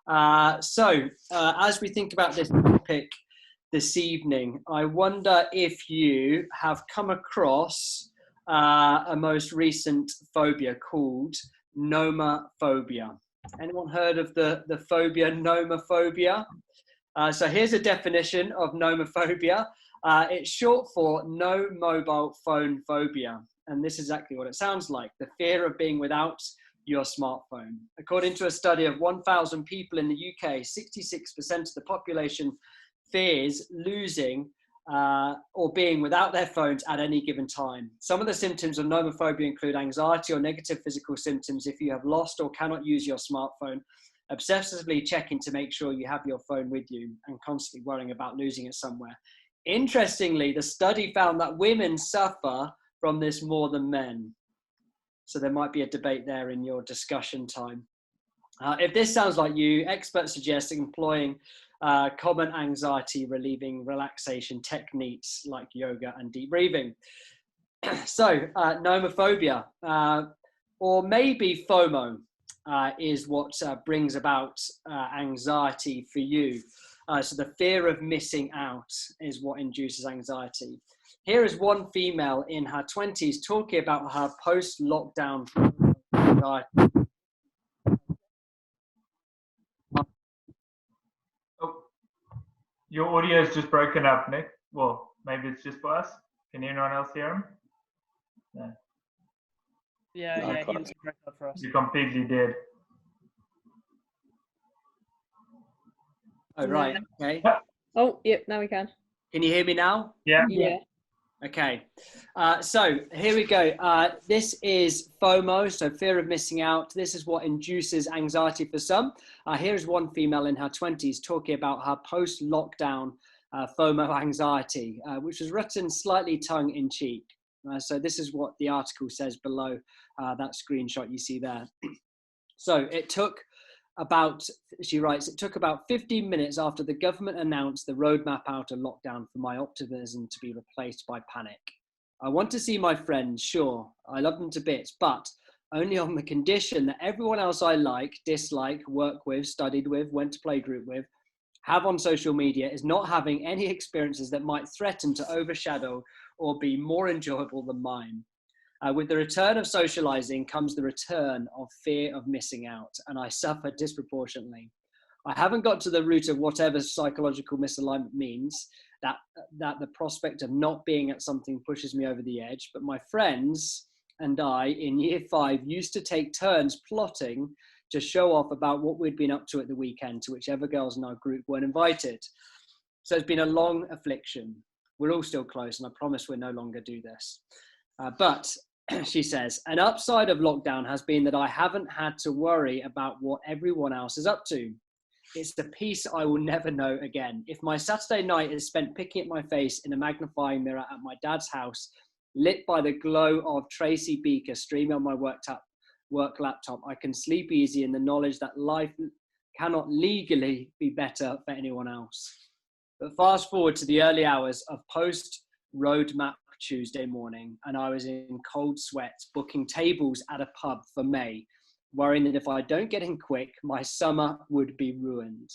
As we think about this topic this evening, I wonder if you have come across a most recent phobia called nomophobia. Anyone heard of the phobia nomophobia? So here's a definition of nomophobia. It's short for no mobile phone phobia. And this is exactly what it sounds like: the fear of being without your smartphone. According to a study of 1,000 people in the UK, 66% of the population fears losing or being without their phones at any given time. Some of the symptoms of nomophobia include anxiety or negative physical symptoms if you have lost or cannot use your smartphone, obsessively checking to make sure you have your phone with you, and constantly worrying about losing it somewhere. Interestingly, the study found that women suffer from this more than men. So there might be a debate there in your discussion time. If this sounds like you, experts suggest employing common anxiety relieving relaxation techniques like yoga and deep breathing. Nomophobia, or maybe FOMO, is what brings about anxiety for you. So the fear of missing out is what induces anxiety. Here is one female in her 20s talking about her post-lockdown anxiety. Oh, your audio is just broken up, Nick. Well, maybe it's just for us. Can anyone else hear him? No. Yeah, he was broken up for us. You're completely dead. Oh, right, okay. Oh, yep, now we can. Can you hear me now? Yeah. Yeah. Okay, so here we go. This is FOMO, so fear of missing out. This is what induces anxiety for some. Here's one female in her 20s talking about her post-lockdown FOMO anxiety, which was written slightly tongue-in-cheek. So this is what the article says below that screenshot you see there. So she writes, it took about 15 minutes after the government announced the roadmap out of lockdown for my optimism to be replaced by panic. I want to see my friends, sure, I love them to bits, but only on the condition that everyone else I like, dislike, work with, studied with, went to playgroup with, have on social media is not having any experiences that might threaten to overshadow or be more enjoyable than mine. With the return of socializing comes the return of fear of missing out, and I suffer disproportionately. I haven't got to the root of whatever psychological misalignment means, that the prospect of not being at something pushes me over the edge, but my friends and I in year 5 used to take turns plotting to show off about what we'd been up to at the weekend to whichever girls in our group weren't invited. So it's been a long affliction. We're all still close, and I promise we'll no longer do this. But she says, an upside of lockdown has been that I haven't had to worry about what everyone else is up to. It's the peace I will never know again. If my Saturday night is spent picking at my face in a magnifying mirror at my dad's house, lit by the glow of Tracy Beaker streaming on my work laptop, I can sleep easy in the knowledge that life cannot legally be better for anyone else. But fast forward to the early hours of post-roadmap Tuesday morning, and I was in cold sweats booking tables at a pub for May, worrying that if I don't get in quick, my summer would be ruined.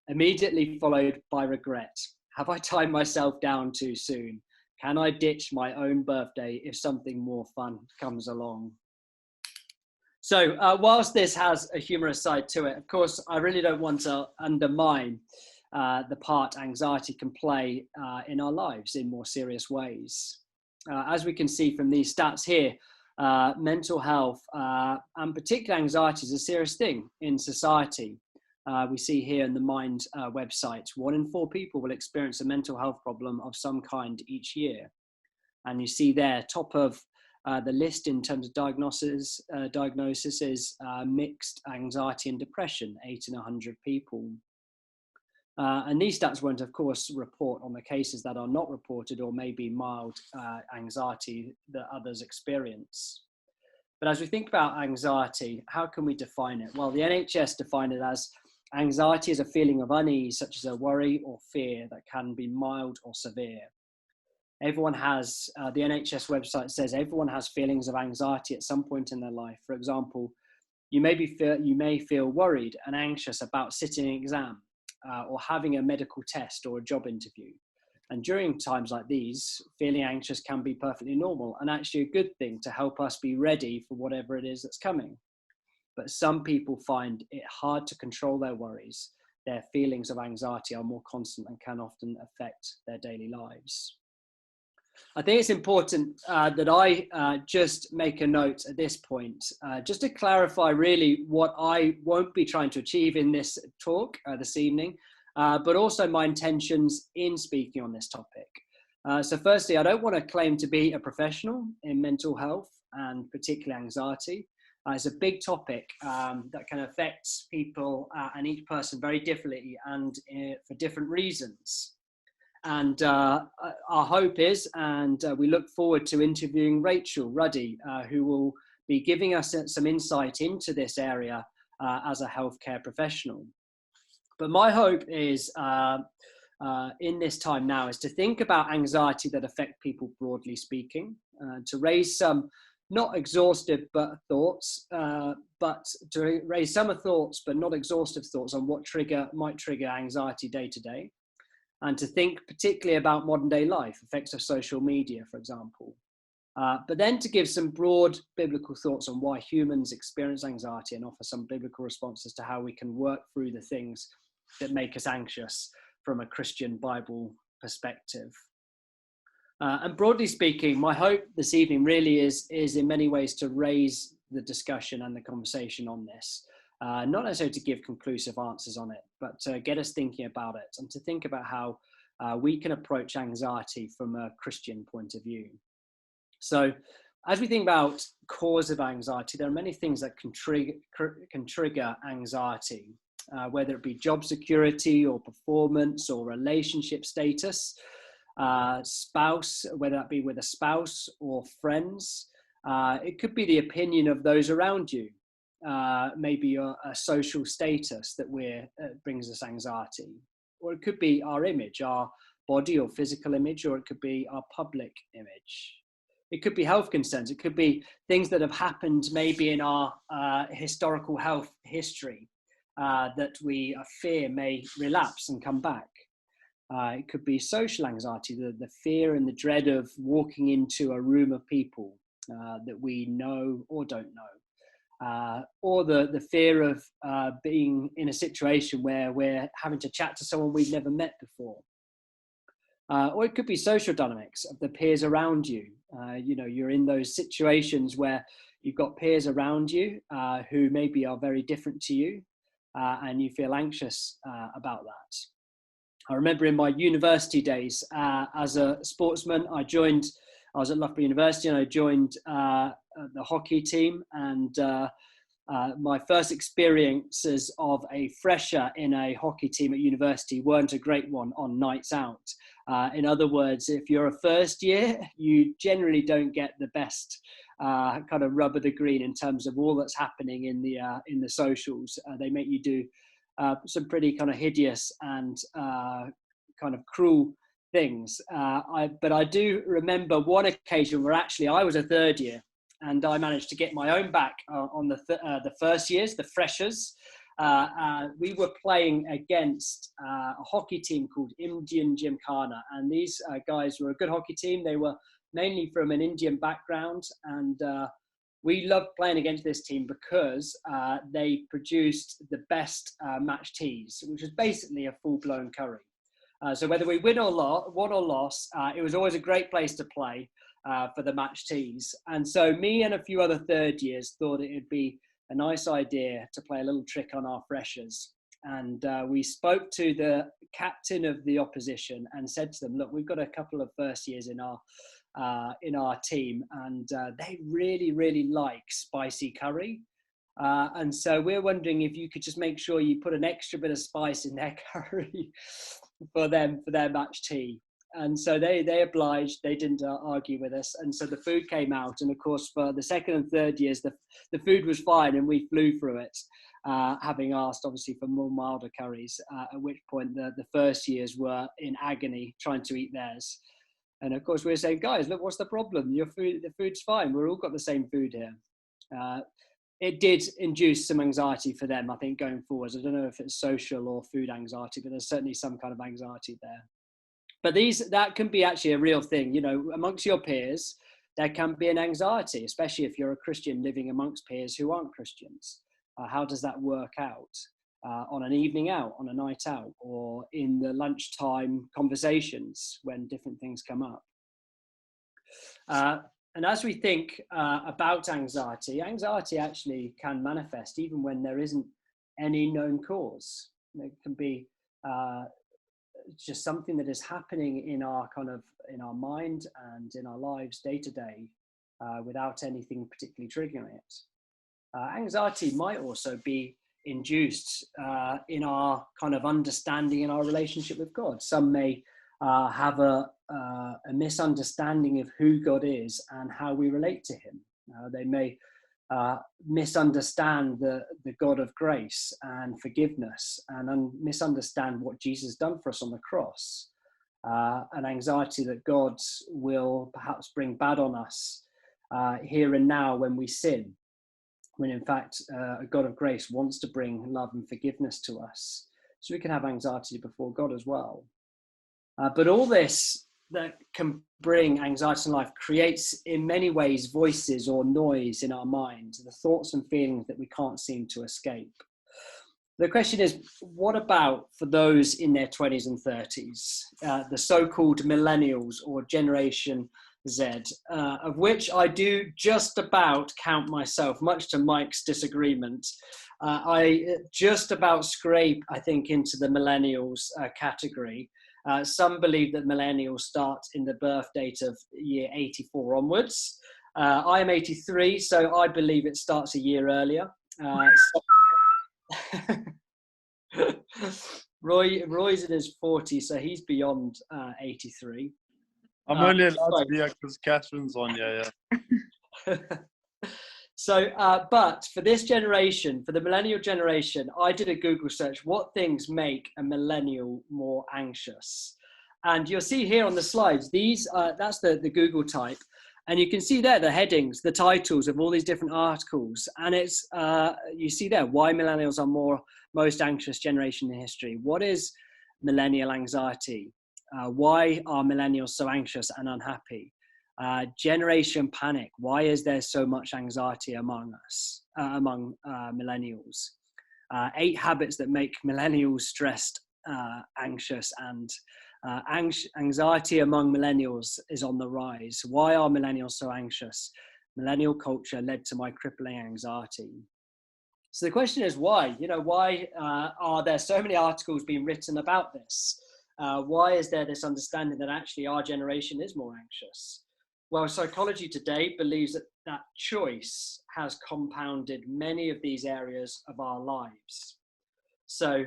Immediately followed by regret. Have I timed myself down too soon? Can I ditch my own birthday if something more fun comes along? So whilst this has a humorous side to it, of course, I really don't want to undermine the part anxiety can play in our lives in more serious ways. As we can see from these stats here, mental health and particularly anxiety is a serious thing in society. We see here in the Mind website, 1 in 4 people will experience a mental health problem of some kind each year. And you see there, top of the list in terms of diagnosis is mixed anxiety and depression, 8 in 100 people. And these stats won't, of course, report on the cases that are not reported or maybe mild anxiety that others experience. But as we think about anxiety, how can we define it? Well, the NHS define it as anxiety is a feeling of unease, such as a worry or fear that can be mild or severe. Everyone has, the NHS website says everyone has feelings of anxiety at some point in their life. For example, You may feel worried and anxious about sitting an exam or having a medical test or a job interview. And during times like these, feeling anxious can be perfectly normal and actually a good thing to help us be ready for whatever it is that's coming. But some people find it hard to control their worries. Their feelings of anxiety are more constant and can often affect their daily lives. I think it's important that I just make a note at this point, just to clarify really what I won't be trying to achieve in this talk this evening, but also my intentions in speaking on this topic. So firstly, I don't want to claim to be a professional in mental health and particularly anxiety. It's a big topic that can affect people and each person very differently and for different reasons. And our hope is, and we look forward to interviewing Rachel Ruddy, who will be giving us some insight into this area as a healthcare professional. But my hope is, in this time now, is to think about anxiety that affect people broadly speaking, to raise some not exhaustive thoughts, but to raise some thoughts, but not exhaustive thoughts on what might trigger anxiety day to day. And to think particularly about modern day life, effects of social media, for example. But then to give some broad biblical thoughts on why humans experience anxiety and offer some biblical responses to how we can work through the things that make us anxious from a Christian Bible perspective. And broadly speaking, my hope this evening really is in many ways to raise the discussion and the conversation on this. Not necessarily to give conclusive answers on it, but to get us thinking about it and to think about how we can approach anxiety from a Christian point of view. So as we think about cause of anxiety, there are many things that can trigger anxiety, whether it be job security or performance or relationship status, spouse, whether that be with a spouse or friends. It could be the opinion of those around you. Maybe a social status that brings us anxiety, or it could be our image, our body or physical image, or it could be our public image. It could be health concerns. It could be things that have happened maybe in our historical health history that we fear may relapse and come back. It could be social anxiety, the fear and the dread of walking into a room of people that we know or don't know. Or the fear of being in a situation where we're having to chat to someone we've never met before. Or it could be social dynamics of the peers around you. You're in those situations where you've got peers around you who maybe are very different to you, and you feel anxious about that. I remember in my university days as a sportsman, I was at Loughborough University and I joined the hockey team, and my first experiences of a fresher in a hockey team at university weren't a great one on nights out. In other words, if you're a first year, you generally don't get the best kind of rub of the green in terms of all that's happening in the socials. They make you do some pretty kind of hideous and kind of cruel things. But I do remember one occasion where actually I was a third year and I managed to get my own back on the first years, the freshers. We were playing against a hockey team called Indian Gymkhana, and these guys were a good hockey team. They were mainly from an Indian background, and we loved playing against this team because they produced the best match teas, which was basically a full-blown curry. So whether we won or lost, it was always a great place to play for the match teas. And so me and a few other third years thought it would be a nice idea to play a little trick on our freshers. And we spoke to the captain of the opposition and said to them, look, we've got a couple of first years in our team, and they really, really like spicy curry. And so we're wondering if you could just make sure you put an extra bit of spice in their curry for their match tea. And so they obliged. They didn't argue with us. And so the food came out. And of course, for the second and third years, the food was fine and we flew through it, having asked obviously for more milder curries, at which point the first years were in agony trying to eat theirs. And of course, we were saying, guys, look, what's the problem? The food's fine. We've all got the same food here. it did induce some anxiety for them, I think, going forwards. I don't know if it's social or food anxiety, but there's certainly some kind of anxiety there. But that can be actually a real thing, you know, amongst your peers. There can be an anxiety, especially if you're a Christian living amongst peers who aren't Christians. How does that work out on an evening out, on a night out, or in the lunchtime conversations when different things come up? And as we think about anxiety actually can manifest even when there isn't any known cause. It can be just something that is happening in our mind and in our lives day to day without anything particularly triggering it. Anxiety might also be induced in our kind of understanding in our relationship with God. Some may have a misunderstanding of who God is and how we relate to him. They may misunderstand the God of grace and forgiveness and misunderstand what Jesus done for us on the cross. An anxiety that God will perhaps bring bad on us here and now when we sin, when in fact a God of grace wants to bring love and forgiveness to us. So we can have anxiety before God as well. But all this that can bring anxiety in life creates in many ways voices or noise in our mind, the thoughts and feelings that we can't seem to escape. The question is, what about for those in their 20s and 30s, the so-called millennials or Generation Z, of which I do just about count myself, much to Mike's disagreement. I just about scrape, I think, into the millennials category. Some believe that millennials start in the birth date of year 84 onwards. I am 83, so I believe it starts a year earlier. Roy's in his 40s, so he's beyond 83. I'm only allowed to be here because Catherine's on, yeah. So, but for this generation, for the millennial generation, I did a Google search, what things make a millennial more anxious? And you'll see here on the slides, that's the Google type. And you can see there the headings, the titles of all these different articles. And it's, you see there, why millennials are most anxious generation in history. What is millennial anxiety? Why are millennials so anxious and unhappy? Generation panic. Why is there so much anxiety among us, among millennials? 8 habits that make millennials stressed, anxious, and anxiety among millennials is on the rise. Why are millennials so anxious? Millennial culture led to my crippling anxiety. So the question is why? You know, why are there so many articles being written about this? Why is there this understanding that actually our generation is more anxious? Well, Psychology Today believes that choice has compounded many of these areas of our lives. So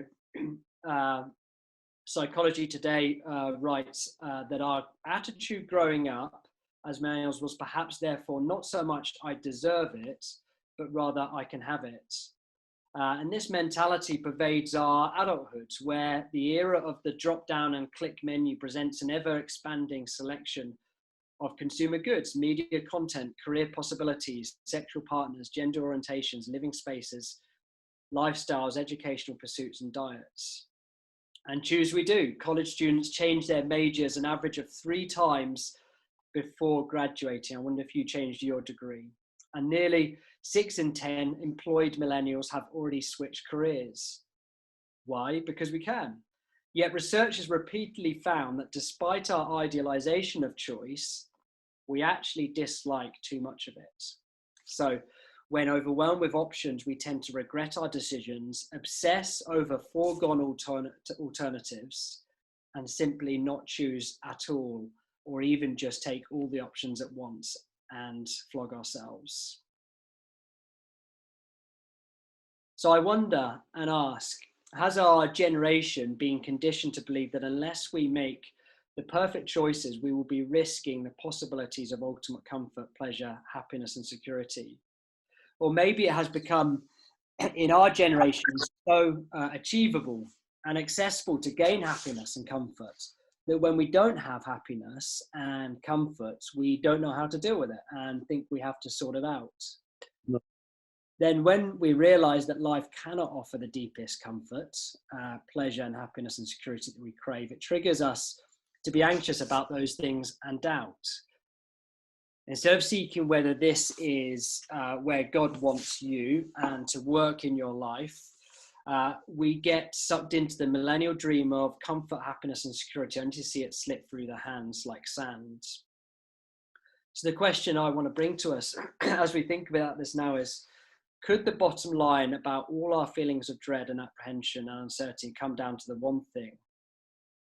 Psychology Today writes that our attitude growing up as males was perhaps therefore not so much I deserve it, but rather I can have it. And this mentality pervades our adulthood, where the era of the drop-down and click menu presents an ever-expanding selection of consumer goods, media content, career possibilities, sexual partners, gender orientations, living spaces, lifestyles, educational pursuits, and diets. And choose we do. College students change their majors an average of 3 times before graduating. I wonder if you changed your degree. And nearly 6 in 10 employed millennials have already switched careers. Why? Because we can. Yet research has repeatedly found that despite our idealization of choice, we actually dislike too much of it. So when overwhelmed with options, we tend to regret our decisions, obsess over foregone alternatives, and simply not choose at all, or even just take all the options at once and flog ourselves. So I wonder and ask, has our generation been conditioned to believe that unless we make the perfect choices, we will be risking the possibilities of ultimate comfort, pleasure, happiness, and security? Or maybe it has become, in our generation, so achievable and accessible to gain happiness and comfort that when we don't have happiness and comfort, we don't know how to deal with it and think we have to sort it out. then when we realize that life cannot offer the deepest comfort, pleasure and happiness and security that we crave, it triggers us to be anxious about those things and doubt. Instead of seeking whether this is where God wants you and to work in your life, we get sucked into the millennial dream of comfort, happiness, and security, only to see it slip through the hands like sand. So the question I want to bring to us as we think about this now is, could the bottom line about all our feelings of dread and apprehension and uncertainty come down to the one thing,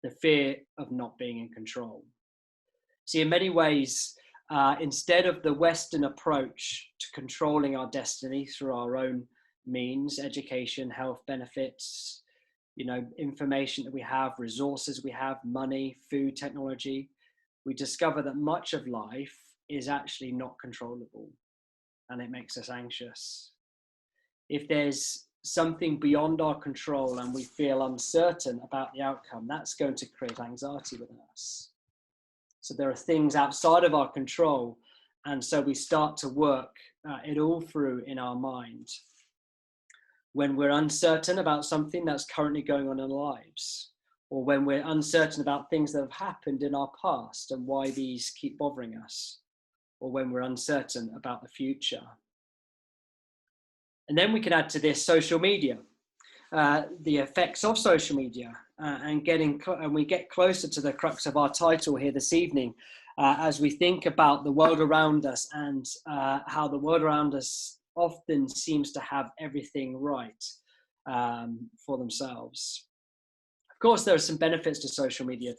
the fear of not being in control? See, in many ways, instead of the Western approach to controlling our destiny through our own means, education, health benefits, information that we have, resources we have, money, food, technology, we discover that much of life is actually not controllable, and it makes us anxious. If there's something beyond our control and we feel uncertain about the outcome, that's going to create anxiety within us. So there are things outside of our control, and so we start to work it all through in our mind. When we're uncertain about something that's currently going on in our lives, or when we're uncertain about things that have happened in our past and why these keep bothering us, or when we're uncertain about the future. And then we can add to this social media, the effects of social media, and we get closer to the crux of our title here this evening, as we think about the world around us and how the world around us often seems to have everything right for themselves. Of course, there are some benefits to social media.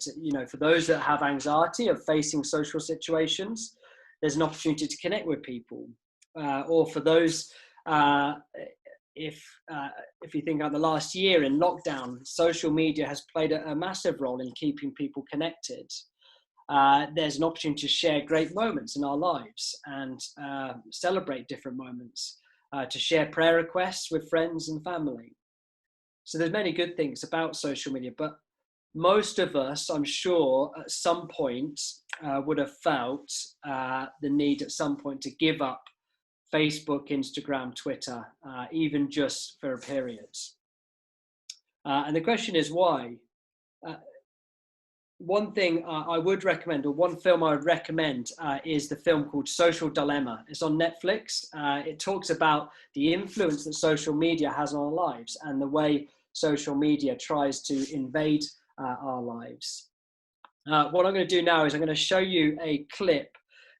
For those that have anxiety of facing social situations, there's an opportunity to connect with people. Or for those, if you think about the last year in lockdown, social media has played a massive role in keeping people connected. There's an opportunity to share great moments in our lives and celebrate different moments, to share prayer requests with friends and family. So there's many good things about social media, but most of us, I'm sure, at some point would have felt the need at some point to give up Facebook, Instagram, Twitter, even just for a period. And the question is why? One thing I would recommend, or one film I would recommend, is the film called Social Dilemma. It's on Netflix. It talks about the influence that social media has on our lives and the way social media tries to invade our lives. What I'm going to do now is I'm going to show you a clip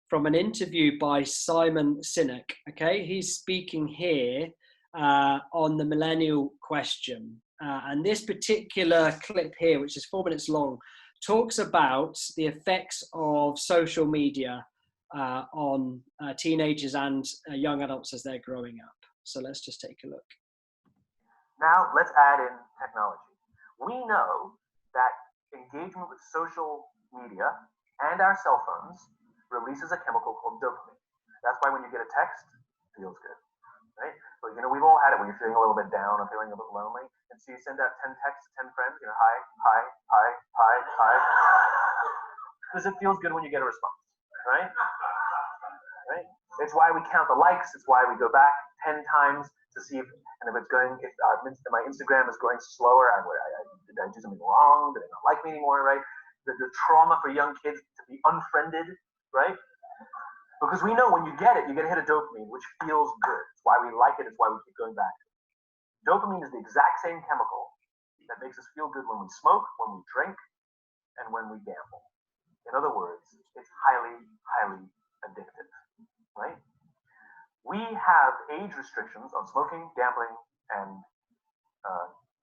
from an interview by Simon Sinek. Okay, he's speaking here on the millennial question. And this particular clip here, which is 4 minutes long, talks about the effects of social media on teenagers and young adults as they're growing up. So let's just take a look. Now let's add in technology. We know that engagement with social media and our cell phones releases a chemical called dopamine. That's why when you get a text, it feels good, right? So, we've all had it when you're feeling a little bit down or feeling a bit lonely. And so you send out 10 texts to 10 friends, hi, hi, hi, hi, hi. Because it feels good when you get a response, right? Right? It's why we count the likes. It's why we go back 10 times to see if my Instagram is going slower, did I do something wrong? Did they not like me anymore, right? The trauma for young kids to be unfriended, right? Because we know when you get it, you get a hit of dopamine, which feels good. It's why we like it. It's why we keep going back. Dopamine is the exact same chemical that makes us feel good when we smoke, when we drink, and when we gamble. In other words, it's highly, highly addictive, right? We have age restrictions on smoking, gambling, and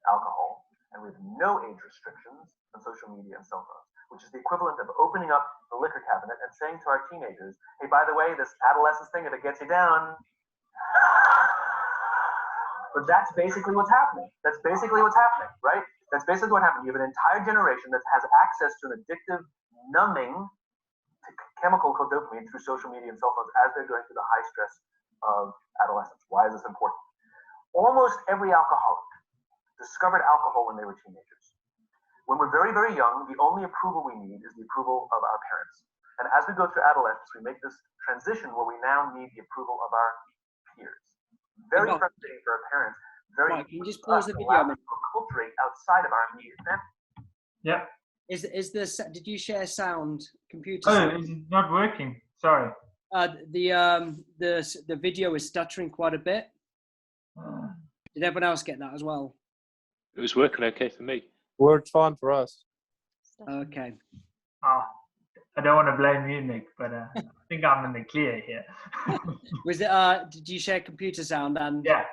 alcohol, and we have no age restrictions on social media and cell phones, which is the equivalent of opening up the liquor cabinet and saying to our teenagers, hey, by the way, this adolescence thing, if it gets you down. But that's basically what's happening. That's basically what's happening, right? That's basically what happened. You have an entire generation that has access to an addictive, numbing chemical called dopamine through social media and cell phones as they're going through the high stress of adolescence. Why is this important? Almost every alcoholic discovered alcohol when they were teenagers. When we're very, very young, the only approval we need is the approval of our parents. And as we go through adolescence, we make this transition where we now need the approval of our peers. Very Mark, frustrating for our parents. Very Mike, can you just pause the video? allows us to acculturate outside of our immediate family. Yeah. Did you share sound, computer Oh, sound? it's not working. Sorry. The video is stuttering quite a bit. Did everyone else get that as well? It was working okay for me. Worked fine for us. Okay. I don't want to blame you, Nick, but I think I'm in the clear here. Was it? Did you share computer sound and Yeah.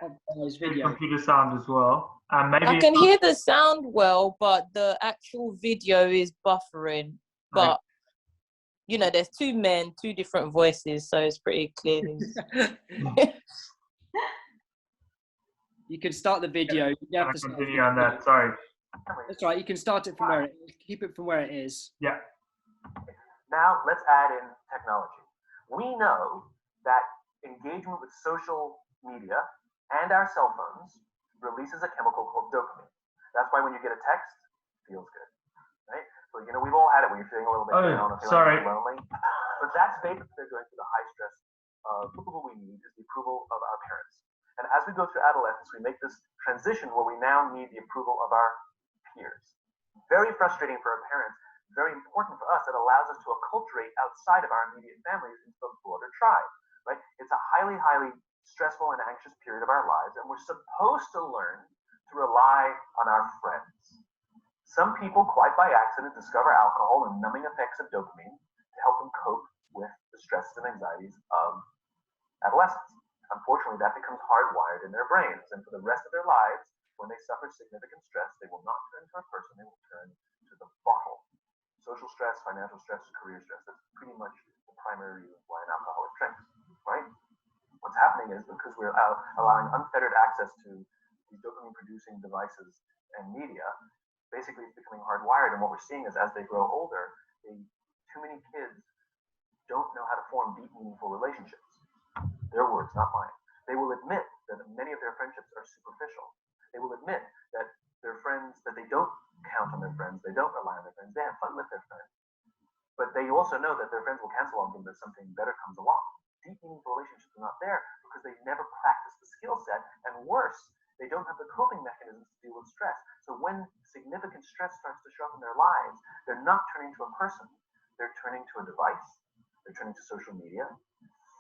video? Computer sound as well. Maybe I can hear the sound well, but the actual video is buffering. But you know, there's two men, two different voices, so it's pretty clear. You can start the video. You have to continue on that. Sorry. That's right. You can start it from where it is. Keep it from where it is. Yeah. Now let's add in technology. We know that engagement with social media and our cell phones releases a chemical called dopamine. That's why when you get a text, it feels good, right? So, you know, we've all had it when you're feeling a little bit down or feeling lonely. But that's basically going through the high stress of what we need is the approval of our parents. And as we go through adolescence, we make this transition where we now need the approval of our peers. Very frustrating for our parents, very important for us. It allows us to acculturate outside of our immediate families into the broader tribe, right? It's a highly, highly stressful and anxious period of our lives, and we're supposed to learn to rely on our friends. Some people, quite by accident, discover alcohol and numbing effects of dopamine to help them cope with the stresses and anxieties of adolescence. Unfortunately, that becomes hardwired in their brains, and for the rest of their lives, when they suffer significant stress, they will not turn to a person, they will turn to the bottle. Social stress, financial stress, career stress, that's pretty much the primary reason why an alcoholic drinks, right? What's happening is because we're allowing unfettered access to these dopamine-producing devices and media, basically it's becoming hardwired, and what we're seeing is as they grow older, too many kids don't know how to form deep, meaningful relationships. Their words, not mine. They will admit that many of their friendships are superficial. They will admit that their friends, that they don't count on their friends, they don't rely on their friends, they have fun with their friends. But they also know that their friends will cancel on them if something better comes along. Deep, meaningful relationships are not there because they never practice the skill set, and worse, they don't have the coping mechanisms to deal with stress. So when significant stress starts to show up in their lives, they're not turning to a person, they're turning to a device, they're turning to social media,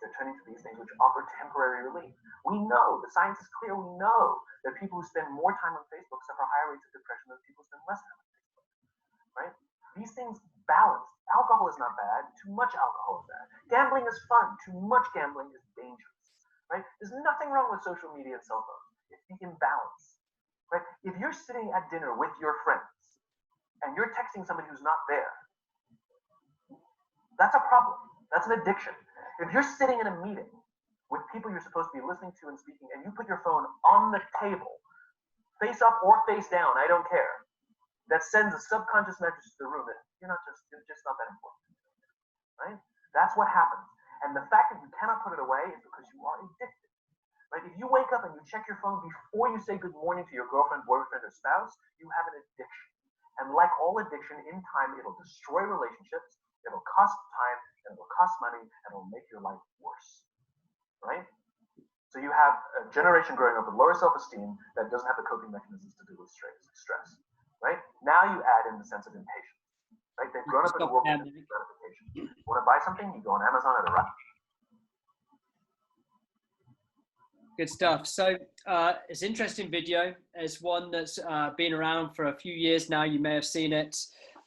they're turning to these things which offer temporary relief. We know, the science is clear, we know that people who spend more time on Facebook suffer higher rates of depression than people who spend less time on Facebook, right? These things balance. Alcohol is not bad, too much alcohol is bad. Gambling is fun, too much gambling is dangerous, right? There's nothing wrong with social media and cell phones. It's the imbalance, right? If you're sitting at dinner with your friends and you're texting somebody who's not there, that's a problem. That's an addiction. If you're sitting in a meeting with people you're supposed to be listening to and speaking, and you put your phone on the table, face up or face down, I don't care, that sends a subconscious message to the room that you're just not that important, right? That's what happens. And the fact that you cannot put it away is because you are addicted, right? If you wake up and you check your phone before you say good morning to your girlfriend, boyfriend, or spouse, you have an addiction. And like all addiction, in time, it'll destroy relationships, it'll cost time, and it'll cost money, and it'll make your life worse, right? So you have a generation growing up with lower self-esteem that doesn't have the coping mechanisms to deal with stress, right? Now you add in the sense of impatience, right? They've grown up in a world of gratification. You want to buy something, you go on Amazon at a rush. Good stuff. So it's an interesting video. It's one that's been around for a few years now. You may have seen it.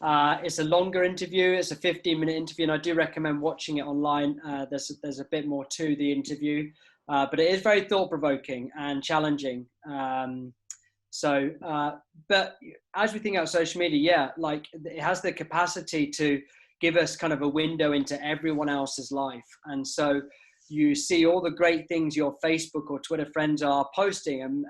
It's a longer interview. It's a 15-minute interview, and I do recommend watching it online. There's a bit more to the interview, but it is very thought-provoking and challenging. But as we think about social media, yeah, like it has the capacity to give us kind of a window into everyone else's life. And so you see all the great things your Facebook or Twitter friends are posting, and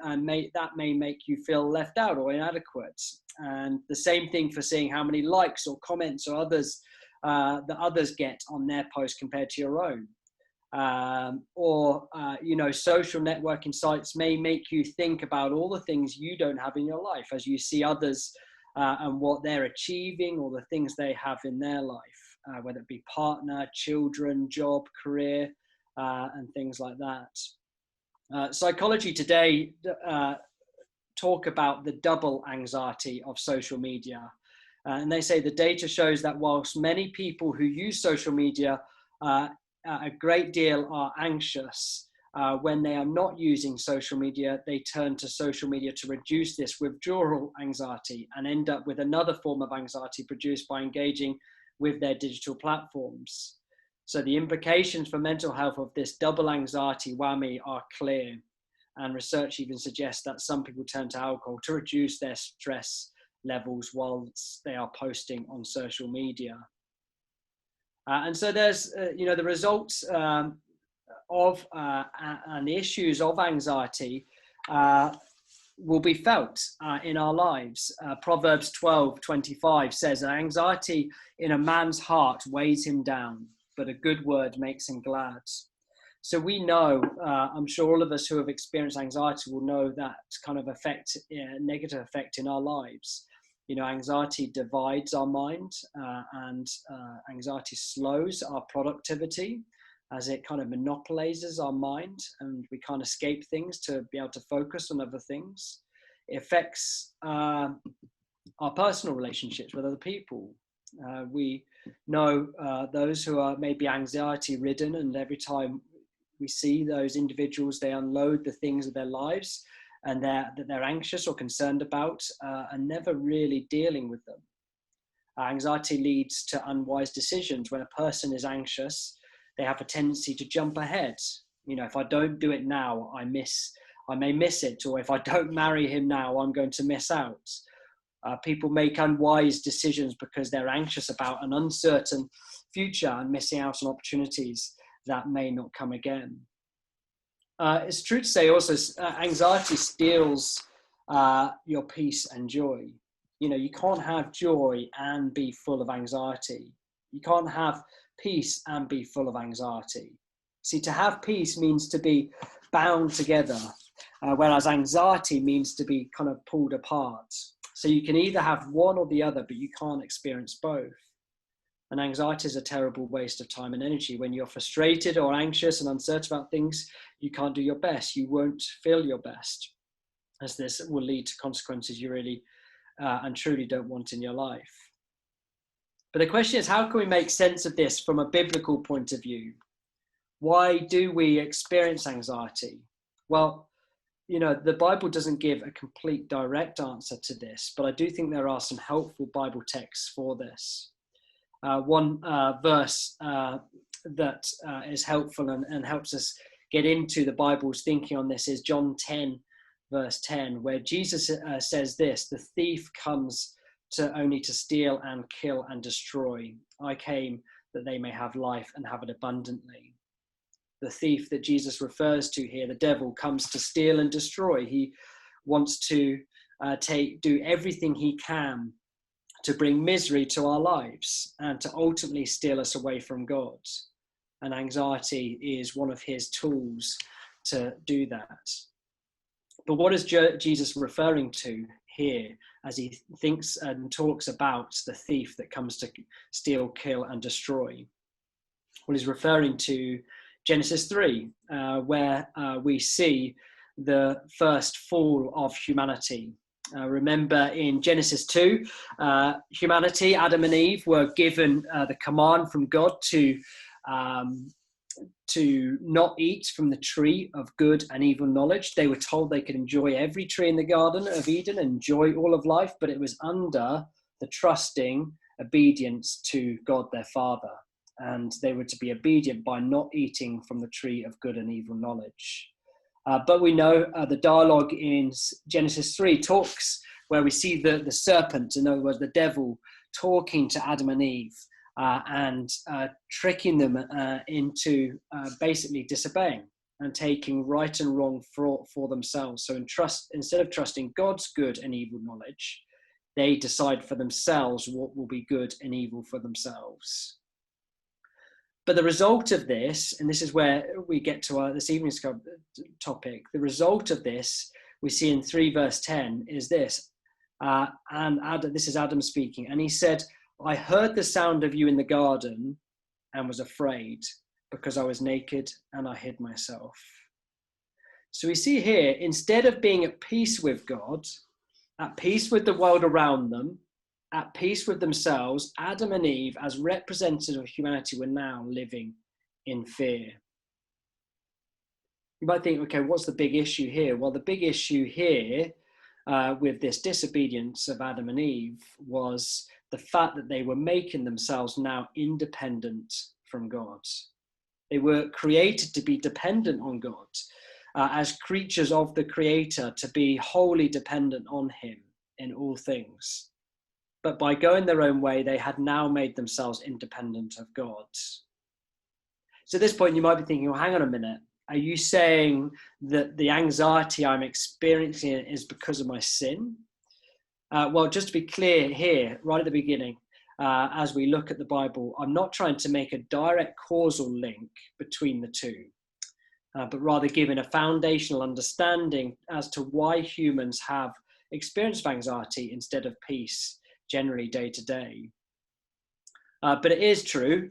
that may make you feel left out or inadequate. And the same thing for seeing how many likes or comments or others that others get on their post compared to your own. Social networking sites may make you think about all the things you don't have in your life as you see others and what they're achieving or the things they have in their life, whether it be partner, children, job, career, and things like that. Psychology today talk about the double anxiety of social media. And they say the data shows that whilst many people who use social media a great deal are anxious, when they are not using social media, they turn to social media to reduce this withdrawal anxiety and end up with another form of anxiety produced by engaging with their digital platforms. So the implications for mental health of this double anxiety whammy are clear. And research even suggests that some people turn to alcohol to reduce their stress levels whilst they are posting on social media. And so there's, the results of and the issues of anxiety will be felt in our lives. Proverbs 12:25 says, anxiety in a man's heart weighs him down, but a good word makes him glad. So we know, I'm sure all of us who have experienced anxiety will know that kind of effect, negative effect in our lives. Anxiety divides our mind, and anxiety slows our productivity as it kind of monopolizes our mind, and we can't escape things to be able to focus on other things. It affects our personal relationships with other people. We know those who are maybe anxiety ridden, and every time we see those individuals, they unload the things of their lives and that they're anxious or concerned about, and never really dealing with them. Anxiety leads to unwise decisions. When a person is anxious, they have a tendency to jump ahead. If I don't do it now, I may miss it. Or if I don't marry him now, I'm going to miss out. People make unwise decisions because they're anxious about an uncertain future and missing out on opportunities that may not come again. It's true to say also, anxiety steals your peace and joy. You can't have joy and be full of anxiety. You can't have peace and be full of anxiety. See, to have peace means to be bound together, whereas anxiety means to be kind of pulled apart. So you can either have one or the other, but you can't experience both. And anxiety is a terrible waste of time and energy. When you're frustrated or anxious and uncertain about things, you can't do your best. You won't feel your best, as this will lead to consequences you really and truly don't want in your life. But the question is, how can we make sense of this from a biblical point of view? Why do we experience anxiety? Well, the Bible doesn't give a complete direct answer to this, but I do think there are some helpful Bible texts for this. One verse that is helpful and helps us get into the Bible's thinking on this is John 10, verse 10, where Jesus says this: the thief comes only to steal and kill and destroy. I came that they may have life and have it abundantly. The thief that Jesus refers to here, the devil, comes to steal and destroy. He wants to do everything he can to bring misery to our lives and to ultimately steal us away from God. And anxiety is one of his tools to do that. But what is Jesus referring to here as he thinks and talks about the thief that comes to steal, kill, and destroy? Well, he's referring to Genesis 3, where we see the first fall of humanity. Remember in Genesis 2, humanity, Adam and Eve, were given the command from God to not eat from the tree of good and evil knowledge. They were told they could enjoy every tree in the Garden of Eden and enjoy all of life, but it was under the trusting obedience to God their Father. And they were to be obedient by not eating from the tree of good and evil knowledge. But we know the dialogue in Genesis 3 talks where we see the serpent, in other words, the devil, talking to Adam and Eve and tricking them into basically disobeying and taking right and wrong for themselves. So instead of trusting God's good and evil knowledge, they decide for themselves what will be good and evil for themselves. But the result of this, and this is where we get to this evening's topic, the result of this we see in 3 verse 10 is this. And Adam, this is Adam speaking, and he said, I heard the sound of you in the garden and was afraid because I was naked and I hid myself. So we see here, instead of being at peace with God, at peace with the world around them, at peace with themselves, Adam and Eve, as representatives of humanity, were now living in fear. You might think, okay, what's the big issue here? Well, the big issue here with this disobedience of Adam and Eve was the fact that they were making themselves now independent from God. They were created to be dependent on God, as creatures of the Creator, to be wholly dependent on him in all things. But by going their own way, they had now made themselves independent of God. So at this point, you might be thinking, well, hang on a minute. Are you saying that the anxiety I'm experiencing is because of my sin? Well, just to be clear here, right at the beginning, as we look at the Bible, I'm not trying to make a direct causal link between the two, but rather giving a foundational understanding as to why humans have experience of anxiety instead of peace, generally day to day. But it is true,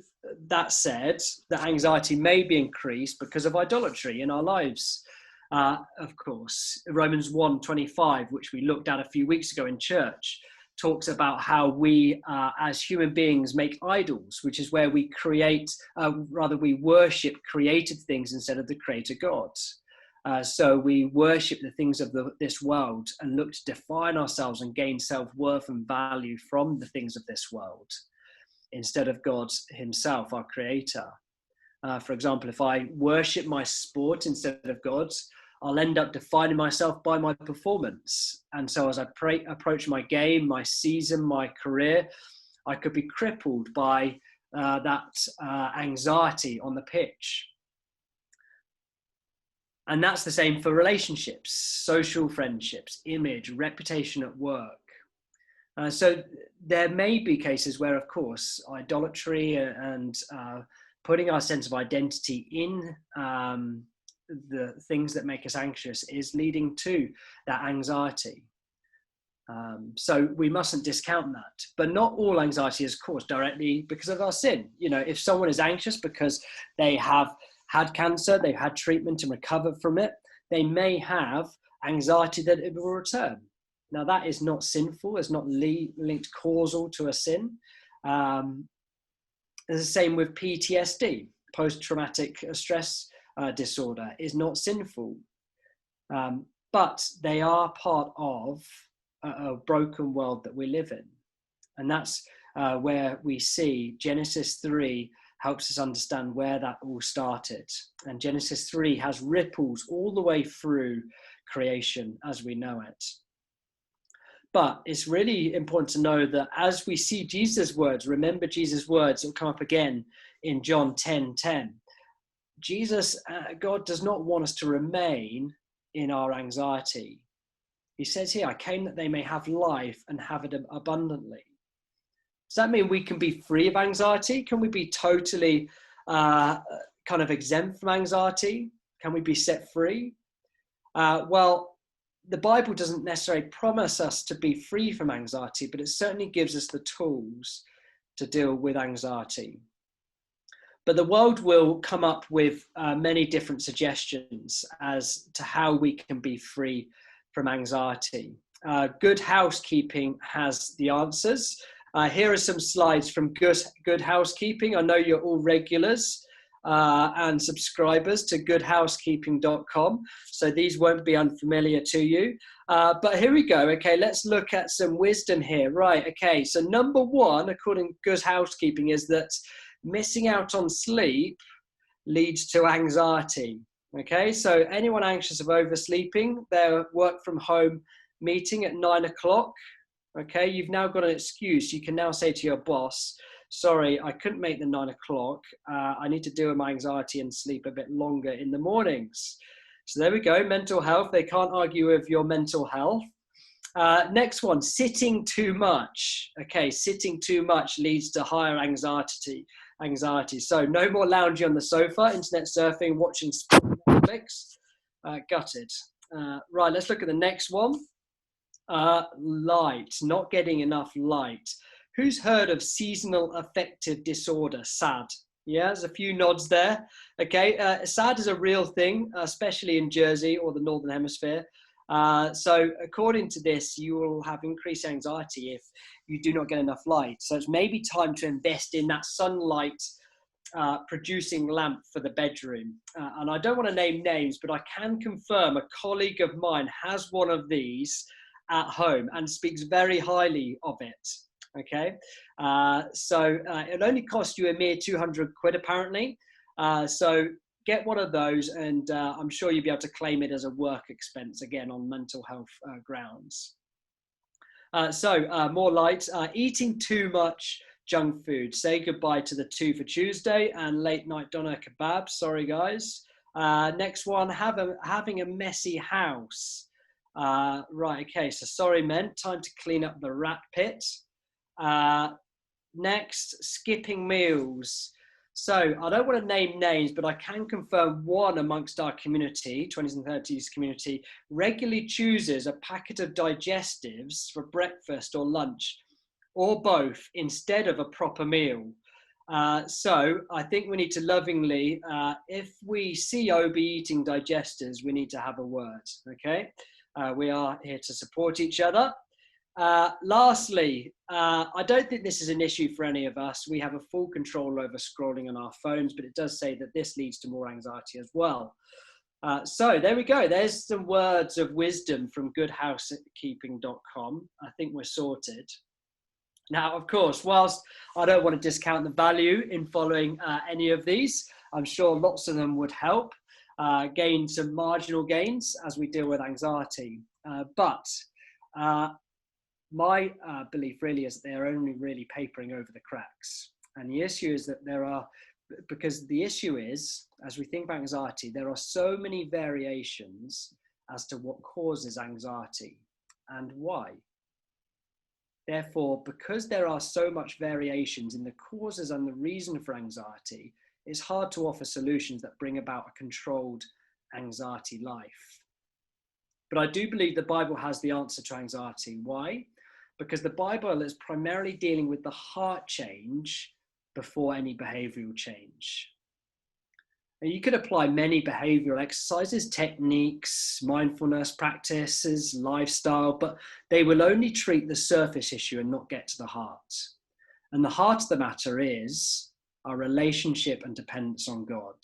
that said, that anxiety may be increased because of idolatry in our lives. Of course, Romans 1:25, which we looked at a few weeks ago in church, talks about how we, as human beings, make idols, which is where we we worship created things instead of the creator God. So we worship the things of this world and look to define ourselves and gain self-worth and value from the things of this world, instead of God himself, our creator. For example, if I worship my sport instead of God's, I'll end up defining myself by my performance. And so as I approach my game, my season, my career, I could be crippled by that anxiety on the pitch. And that's the same for relationships, social friendships, image, reputation at work. So there may be cases where, of course, idolatry and putting our sense of identity in the things that make us anxious is leading to that anxiety. So we mustn't discount that. But not all anxiety is caused directly because of our sin. You know, if someone is anxious because they have had cancer, they've had treatment and recovered from it, they may have anxiety that it will return. Now, that is not sinful. It's not linked causal to a sin. It's the same with PTSD, post-traumatic stress disorder, is not sinful. But they are part of a broken world that we live in. And that's where we see Genesis 3 helps us understand where that all started. And Genesis 3 has ripples all the way through creation as we know it. But it's really important to know that as we see Jesus' words, remember Jesus' words, it'll come up again in John 10:10. God does not want us to remain in our anxiety. He says here, I came that they may have life and have it abundantly. Does that mean we can be free of anxiety? Can we be totally kind of exempt from anxiety? Can we be set free? Well, the Bible doesn't necessarily promise us to be free from anxiety, but it certainly gives us the tools to deal with anxiety. But the world will come up with many different suggestions as to how we can be free from anxiety. Good Housekeeping has the answers. Here are some slides from Good Housekeeping. I know you're all regulars and subscribers to goodhousekeeping.com, so these won't be unfamiliar to you. But here we go. Okay, let's look at some wisdom here. Right, okay, so number one, according to Good Housekeeping, is that missing out on sleep leads to anxiety. Okay, so anyone anxious of oversleeping, their work from home meeting at 9 o'clock, okay, you've now got an excuse. You can now say to your boss, sorry, I couldn't make the 9 o'clock. I need to deal with my anxiety and sleep a bit longer in the mornings. So there we go, mental health. They can't argue with your mental health. Next one, sitting too much. Okay, sitting too much leads to higher anxiety. So no more lounging on the sofa, internet surfing, watching Netflix. Gutted. Right, let's look at the next one. Light, not getting enough light. Who's heard of seasonal affective disorder, SAD? Yeah, there's a few nods there. Okay, SAD is a real thing, especially in Jersey or the Northern Hemisphere. So according to this, you will have increased anxiety if you do not get enough light. So it's maybe time to invest in that sunlight producing lamp for the bedroom. And I don't want to name names, but I can confirm a colleague of mine has one of these at home and speaks very highly of it. Okay, so it'll only cost you a mere 200 quid apparently. So get one of those, and I'm sure you'll be able to claim it as a work expense again on mental health grounds. So more light, eating too much junk food. Say goodbye to the 2 for Tuesday and late night doner kebab. Sorry guys. Next one, having a messy house. Right, okay, so sorry men, time to clean up the rat pit. Next, skipping meals. So I don't want to name names, but I can confirm one amongst our community, 20s and 30s community, regularly chooses a packet of digestives for breakfast or lunch, or both, instead of a proper meal. So I think we need to lovingly, if we see Obi eating digestives, we need to have a word, okay? We are here to support each other. Lastly, I don't think this is an issue for any of us. We have a full control over scrolling on our phones, but it does say that this leads to more anxiety as well. So there we go. There's some words of wisdom from goodhousekeeping.com. I think we're sorted. Now, of course, whilst I don't want to discount the value in following any of these, I'm sure lots of them would help gain some marginal gains as we deal with anxiety. But my belief really is that they're only really papering over the cracks. And the issue is that because the issue is, as we think about anxiety, there are so many variations as to what causes anxiety and why. Therefore, because there are so much variations in the causes and the reason for anxiety, it's hard to offer solutions that bring about a controlled anxiety life. But I do believe the Bible has the answer to anxiety. Why? Because the Bible is primarily dealing with the heart change before any behavioral change. And you could apply many behavioral exercises, techniques, mindfulness practices, lifestyle, but they will only treat the surface issue and not get to the heart. And the heart of the matter is our relationship and dependence on God.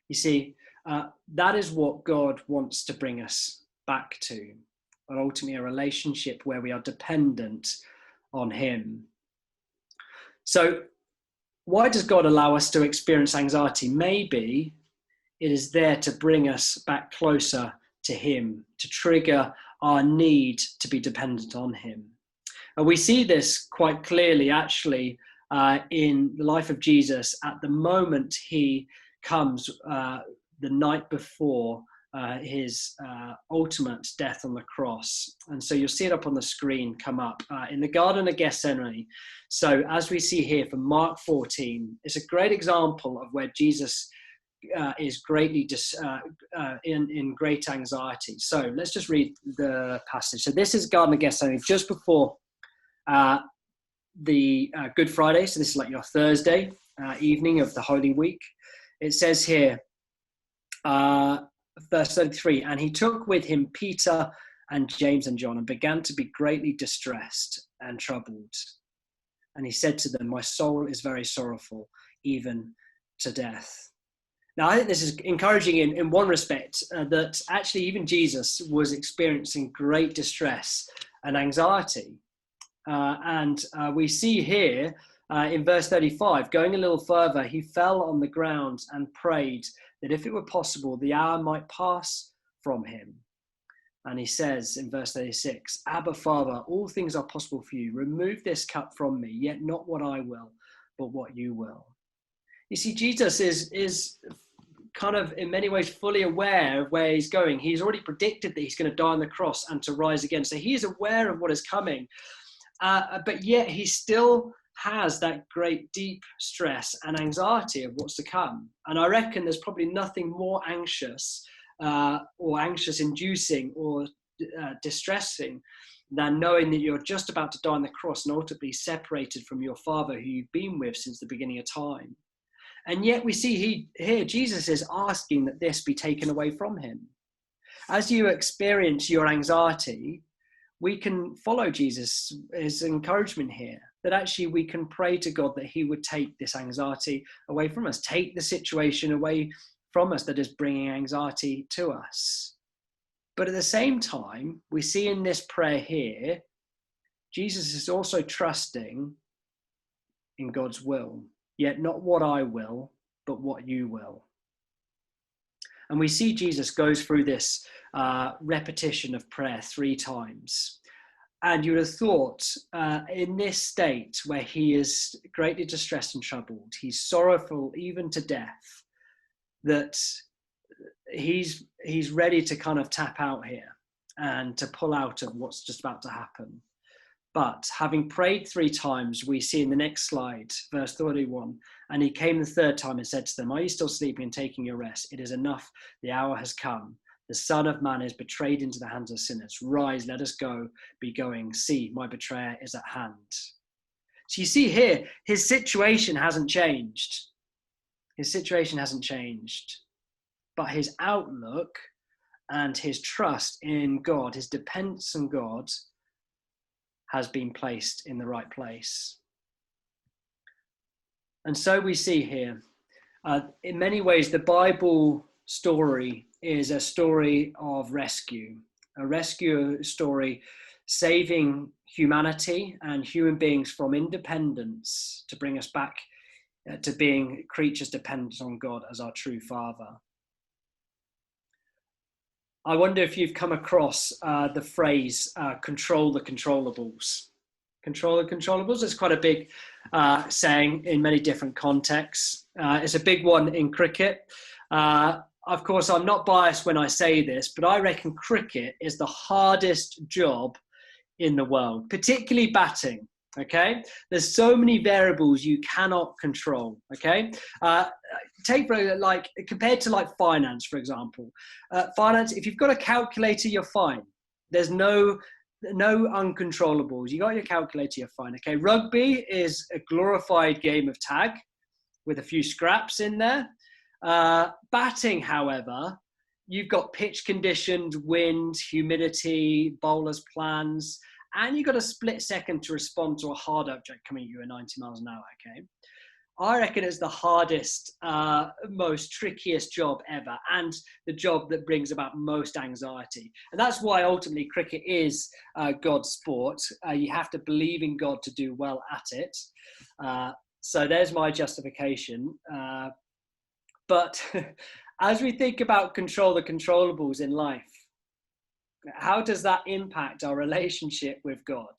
You see, that is what God wants to bring us back to, and ultimately a relationship where we are dependent on Him. So why does God allow us to experience anxiety? Maybe it is there to bring us back closer to Him, to trigger our need to be dependent on Him. And we see this quite clearly, actually, in the life of Jesus at the moment He comes the night before his ultimate death on the cross. And so you'll see it up on the screen come up in the Garden of Gethsemane. So as we see here from Mark 14, it's a great example of where Jesus is greatly in great anxiety. So let's just read the passage. So this is Garden of Gethsemane just before the Good Friday. So this is like your Thursday evening of the Holy Week. It says here, verse 33, and he took with him Peter and James and John and began to be greatly distressed and troubled. And he said to them, my soul is very sorrowful, even to death. Now, I think this is encouraging in one respect, that actually even Jesus was experiencing great distress and anxiety. And we see here in verse 35, going a little further, he fell on the ground and prayed that if it were possible, the hour might pass from him. And he says in verse 36, Abba, Father, all things are possible for you. Remove this cup from me, yet not what I will, but what you will. You see, Jesus is kind of in many ways fully aware of where he's going. He's already predicted that he's going to die on the cross and to rise again. So he is aware of what is coming. But yet he still has that great deep stress and anxiety of what's to come. And I reckon there's probably nothing more anxious or anxious inducing or distressing than knowing that you're just about to die on the cross and ultimately separated from your Father who you've been with since the beginning of time. And yet we see here Jesus is asking that this be taken away from him. As you experience your anxiety, we can follow Jesus' encouragement here, that actually we can pray to God that he would take this anxiety away from us, take the situation away from us that is bringing anxiety to us. But at the same time, we see in this prayer here, Jesus is also trusting in God's will, yet not what I will, but what you will. And we see Jesus goes through this repetition of prayer 3 times. And you would have thought in this state where he is greatly distressed and troubled, he's sorrowful even to death, that he's ready to kind of tap out here and to pull out of what's just about to happen. But having prayed 3 times, we see in the next slide, verse 31, and he came the 3rd time and said to them, are you still sleeping and taking your rest? It is enough. The hour has come. The Son of Man is betrayed into the hands of sinners. Rise, let us go, be going. See, my betrayer is at hand. So you see here, his situation hasn't changed. His situation hasn't changed. But his outlook and his trust in God, his dependence on God, has been placed in the right place. And so we see here, in many ways, the Bible story is a story of rescue, a rescue story saving humanity and human beings from independence to bring us back to being creatures dependent on God as our true Father. I wonder if you've come across the phrase, control the controllables. Control the controllables. It's quite a big saying in many different contexts. It's a big one in cricket. Of course, I'm not biased when I say this, but I reckon cricket is the hardest job in the world, particularly batting. Okay, there's so many variables you cannot control. Okay, take like compared to like finance, for example. Finance, if you've got a calculator, you're fine. There's no uncontrollables. You got your calculator, you're fine. Okay, rugby is a glorified game of tag with a few scraps in there. Batting, however, you've got pitch conditions, wind, humidity, bowlers' plans. And you've got a split second to respond to a hard object coming at you at 90 miles an hour, okay? I reckon it's the hardest, most trickiest job ever, and the job that brings about most anxiety. And that's why ultimately cricket is God's sport. You have to believe in God to do well at it. So there's my justification. But as we think about control the controllables in life, how does that impact our relationship with God?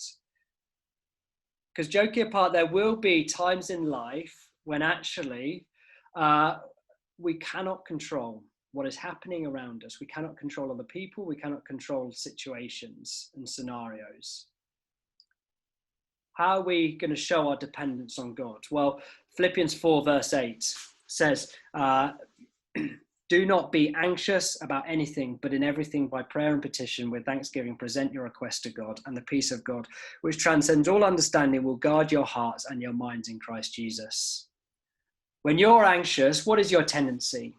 Because joking apart, there will be times in life when actually we cannot control what is happening around us. We cannot control other people. We cannot control situations and scenarios. How are we going to show our dependence on God? Well, Philippians 4 verse 8 says, do not be anxious about anything, but in everything by prayer and petition with thanksgiving, present your request to God, and the peace of God, which transcends all understanding, will guard your hearts and your minds in Christ Jesus. When you're anxious, what is your tendency?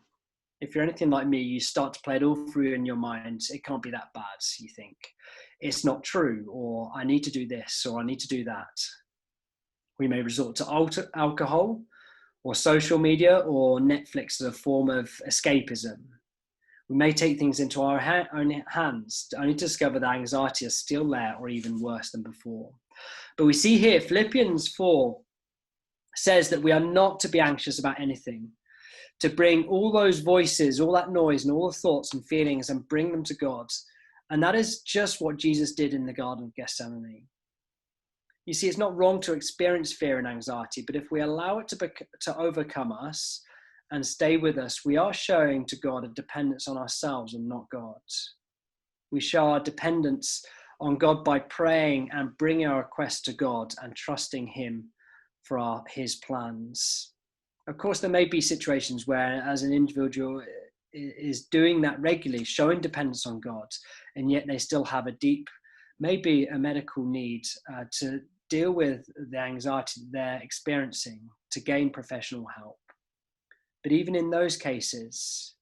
If you're anything like me, you start to play it all through in your mind. It can't be that bad, you think. It's not true, or I need to do this, or I need to do that. We may resort to alcohol, or social media, or Netflix as a form of escapism. We may take things into our own hands, only to discover that anxiety is still there, or even worse than before. But we see here, Philippians 4 says that we are not to be anxious about anything, to bring all those voices, all that noise, and all the thoughts and feelings and bring them to God. And that is just what Jesus did in the Garden of Gethsemane. You see, it's not wrong to experience fear and anxiety, but if we allow it to overcome us and stay with us, we are showing to God a dependence on ourselves and not God. We show our dependence on God by praying and bringing our requests to God and trusting him for his plans. Of course, there may be situations where, as an individual is doing that regularly, showing dependence on God, and yet they still have a deep, maybe a medical need to deal with the anxiety they're experiencing, to gain professional help. But even in those cases,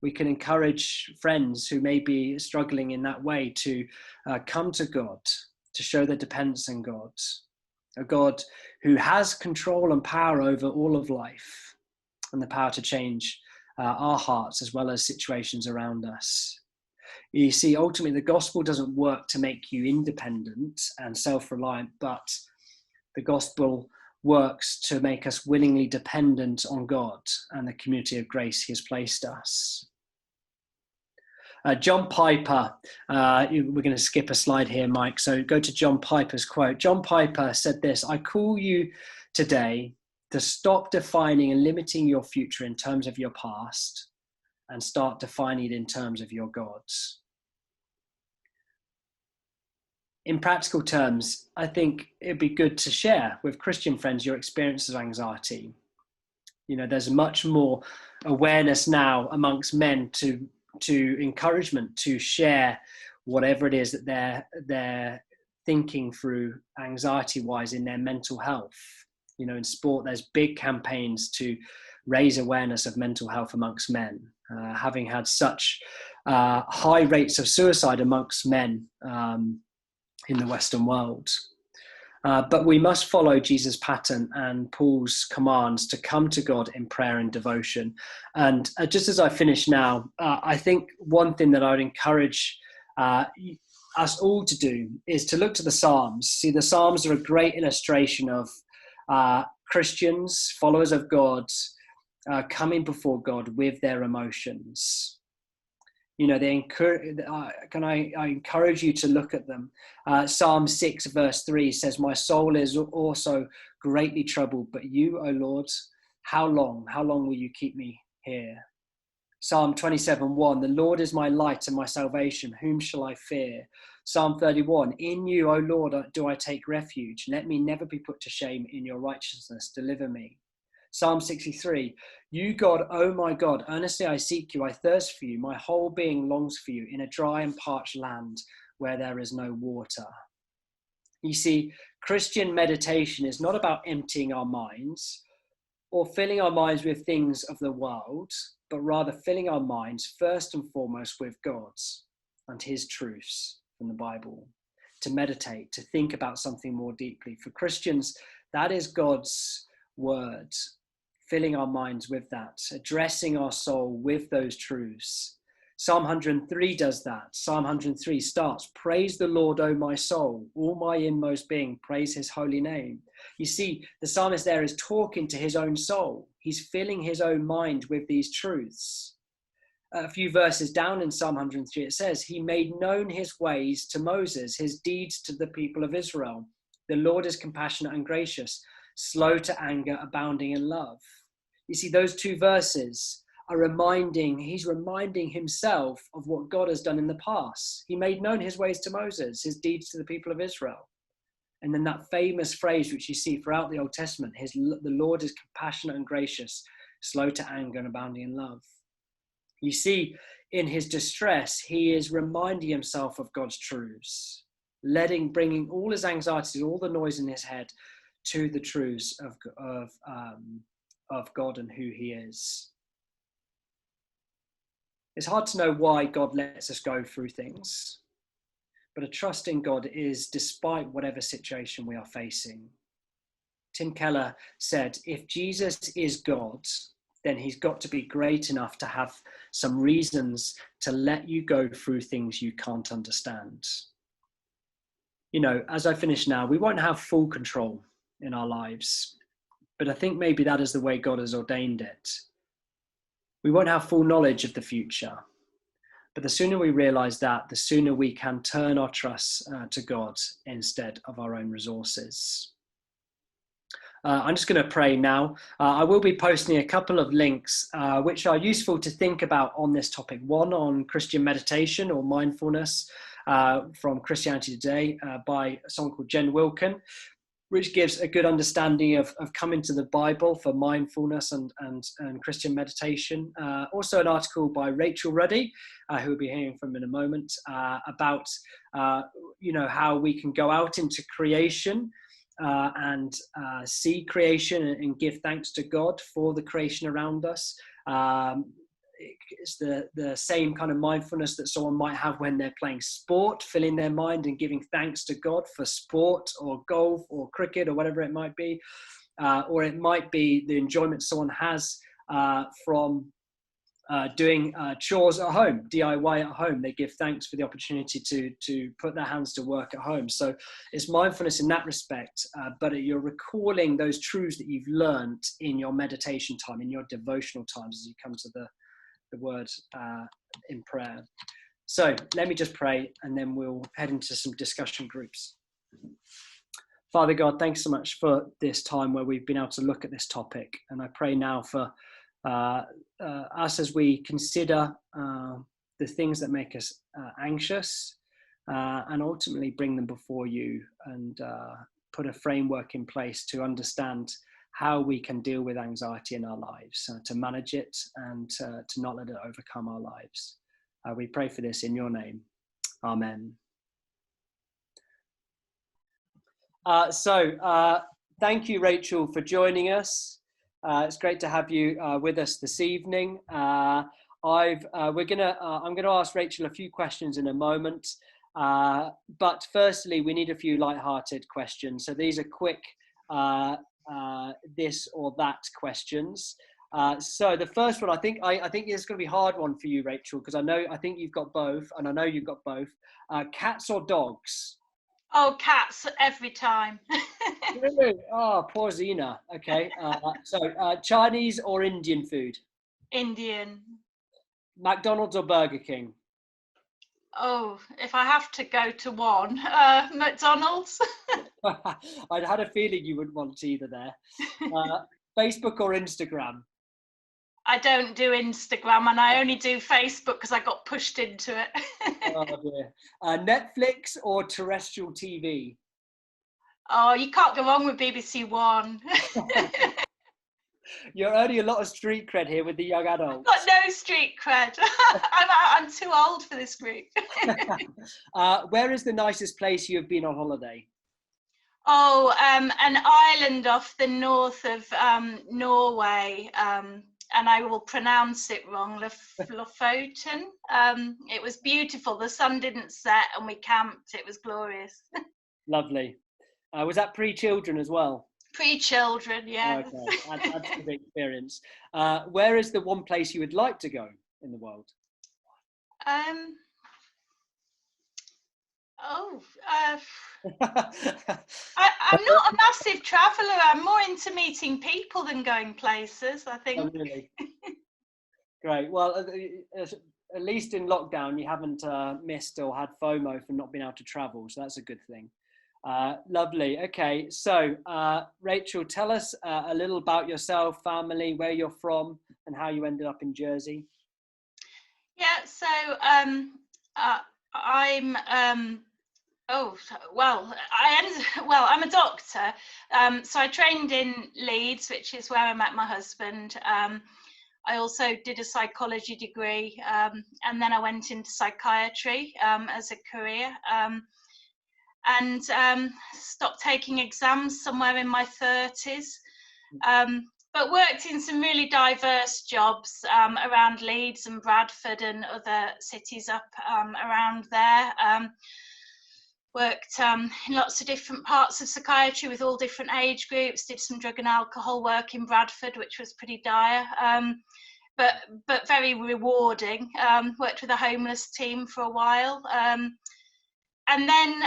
we can encourage friends who may be struggling in that way to come to God, to show their dependence on God, a God who has control and power over all of life and the power to change our hearts as well as situations around us. You see, ultimately, the gospel doesn't work to make you independent and self-reliant, but the gospel works to make us willingly dependent on God and the community of grace he has placed us. John Piper, we're going to skip a slide here, Mike, so go to John Piper's quote. John Piper said this: "I call you today to stop defining and limiting your future in terms of your past and start defining it in terms of your gods." In practical terms, I think it'd be good to share with Christian friends your experiences of anxiety. You know, there's much more awareness now amongst men to encouragement to share whatever it is that they're thinking through anxiety-wise in their mental health. You know, in sport, there's big campaigns to raise awareness of mental health amongst men, having had such high rates of suicide amongst men in the Western world. But we must follow Jesus' pattern and Paul's commands to come to God in prayer and devotion. And just as I finish now, I think one thing that I would encourage us all to do is to look to the Psalms. See, the Psalms are a great illustration of Christians, followers of God, coming before God with their emotions. You know, I encourage you to look at them. Psalm 6 verse 3 says, "My soul is also greatly troubled, but you, O Lord, how long will you keep me here?" Psalm 27:1, "The Lord is my light and my salvation, whom shall I fear?" Psalm 31, "In you, O Lord, do I take refuge. Let me never be put to shame. In your righteousness, deliver me." Psalm 63, "You, God, O my God, earnestly I seek you. I thirst for you. My whole being longs for you in a dry and parched land where there is no water." You see, Christian meditation is not about emptying our minds or filling our minds with things of the world, but rather filling our minds first and foremost with God's and his truths from the Bible, to meditate, to think about something more deeply. For Christians, that is God's word, filling our minds with that, addressing our soul with those truths. Psalm 103 does that. Psalm 103 starts, "Praise the Lord, O my soul, all my inmost being, praise his holy name." You see, the psalmist there is talking to his own soul. He's filling his own mind with these truths. A few verses down in Psalm 103, it says, "He made known his ways to Moses, his deeds to the people of Israel. The Lord is compassionate and gracious, slow to anger, abounding in love." You see, those two verses are he's reminding himself of what God has done in the past. He made known his ways to Moses, his deeds to the people of Israel. And then that famous phrase, which you see throughout the Old Testament, the Lord is compassionate and gracious, slow to anger and abounding in love. You see, in his distress, he is reminding himself of God's truths, bringing all his anxieties, all the noise in his head to the truths of God and who he is. It's hard to know why God lets us go through things, but a trust in God is despite whatever situation we are facing. Tim Keller said, "If Jesus is God, then he's got to be great enough to have some reasons to let you go through things you can't understand." You know, as I finish now, we won't have full control in our lives, but I think maybe that is the way God has ordained it. We won't have full knowledge of the future, but the sooner we realize that, the sooner we can turn our trust to God instead of our own resources. I'm just going to pray now. I will be posting a couple of links which are useful to think about on this topic. One on Christian meditation or mindfulness from Christianity Today by someone called Jen Wilkin, which gives a good understanding of coming to the Bible for mindfulness and Christian meditation. Also an article by Rachel Ruddy, who we'll be hearing from in a moment, about how we can go out into creation and see creation and give thanks to God for the creation around us. It's the same kind of mindfulness that someone might have when they're playing sport, filling their mind and giving thanks to God for sport or golf or cricket or whatever it might be. Or it might be the enjoyment someone has from doing chores at home, DIY at home. They give thanks for the opportunity to put their hands to work at home. So it's mindfulness in that respect, but you're recalling those truths that you've learned in your meditation time, in your devotional times as you come to the word in prayer. So let me just pray and then we'll head into some discussion groups. Father God, thanks so much for this time where we've been able to look at this topic. And I pray now for us as we consider the things that make us anxious and ultimately bring them before you and put a framework in place to understand how we can deal with anxiety in our lives, to manage it and to not let it overcome our lives. We pray for this in your name. Amen. Thank you, Rachel, for joining us. It's great to have you with us this evening. I'm going to ask Rachel a few questions in a moment, but firstly, we need a few light-hearted questions. So these are quick this or that questions. So the first one, I think it's going to be a hard one for you, Rachel, because I think you've got both, and I know you've got both. Cats or dogs? Oh, cats every time. Really? Oh, poor Zena. Okay. So Chinese or Indian food? Indian. McDonald's or Burger King? Oh, if I have to go to one, McDonald's. I'd had a feeling you wouldn't want either there. Facebook or Instagram? I don't do Instagram and I only do Facebook because I got pushed into it. Oh dear. Netflix or terrestrial TV? Oh, you can't go wrong with BBC One. You're earning a lot of street cred here with the young adults. I've got no street cred. I'm too old for this group. Where is the nicest place you have been on holiday? Oh, an island off the north of Norway, and I will pronounce it wrong, Lofoten. It was beautiful. The sun didn't set and we camped. It was glorious. Lovely. Was that pre-children as well? Pre-children, yeah. Okay, that's a big experience. Where is the one place you would like to go in the world? I'm not a massive traveller. I'm more into meeting people than going places, I think. Oh, really? Great. Well, at least in lockdown, you haven't missed or had FOMO for not being able to travel, so that's a good thing. Lovely. Okay, so Rachel, tell us a little about yourself, family, where you're from, and how you ended up in Jersey. Yeah, so I'm I'm a doctor. So I trained in Leeds, which is where I met my husband. I also did a psychology degree, and then I went into psychiatry as a career. And stopped taking exams somewhere in my 30s, but worked in some really diverse jobs around Leeds and Bradford and other cities up around there. Worked in lots of different parts of psychiatry with all different age groups, did some drug and alcohol work in Bradford, which was pretty dire, but very rewarding. Worked with a homeless team for a while. And then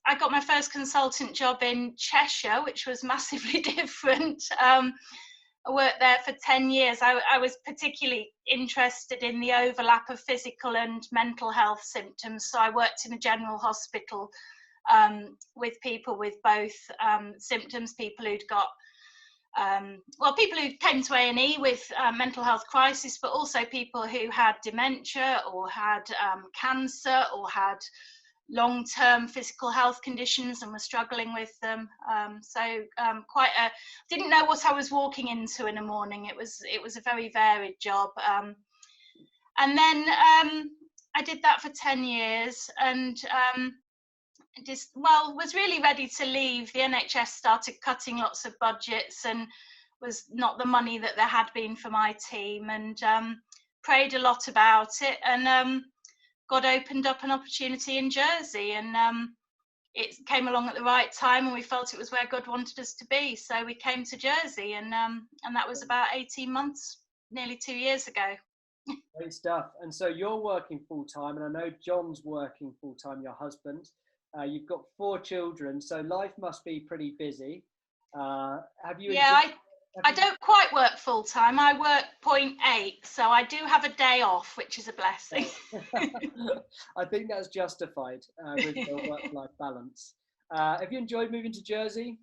I got my first consultant job in Cheshire, which was massively different. I worked there for 10 years. I was particularly interested in the overlap of physical and mental health symptoms. So I worked in a general hospital with people with both symptoms, people who'd got, people who came to A&E with mental health crisis, but also people who had dementia or had cancer or had long-term physical health conditions and were struggling with them. Didn't know what I was walking into in a morning. It was a very varied job. And then I did that for 10 years, and was really ready to leave. The NHS started cutting lots of budgets and was not the money that there had been for my team, and prayed a lot about it, and God opened up an opportunity in Jersey, and it came along at the right time, and we felt it was where God wanted us to be. So we came to Jersey, and that was about 18 months, nearly 2 years ago. Great stuff. And so you're working full time, and I know John's working full time, your husband. You've got 4 children, so life must be pretty busy. Have you? Yeah, I don't quite work full time. I work 0.8, so I do have a day off, which is a blessing. I think that's justified with your work-life balance. Have you enjoyed moving to Jersey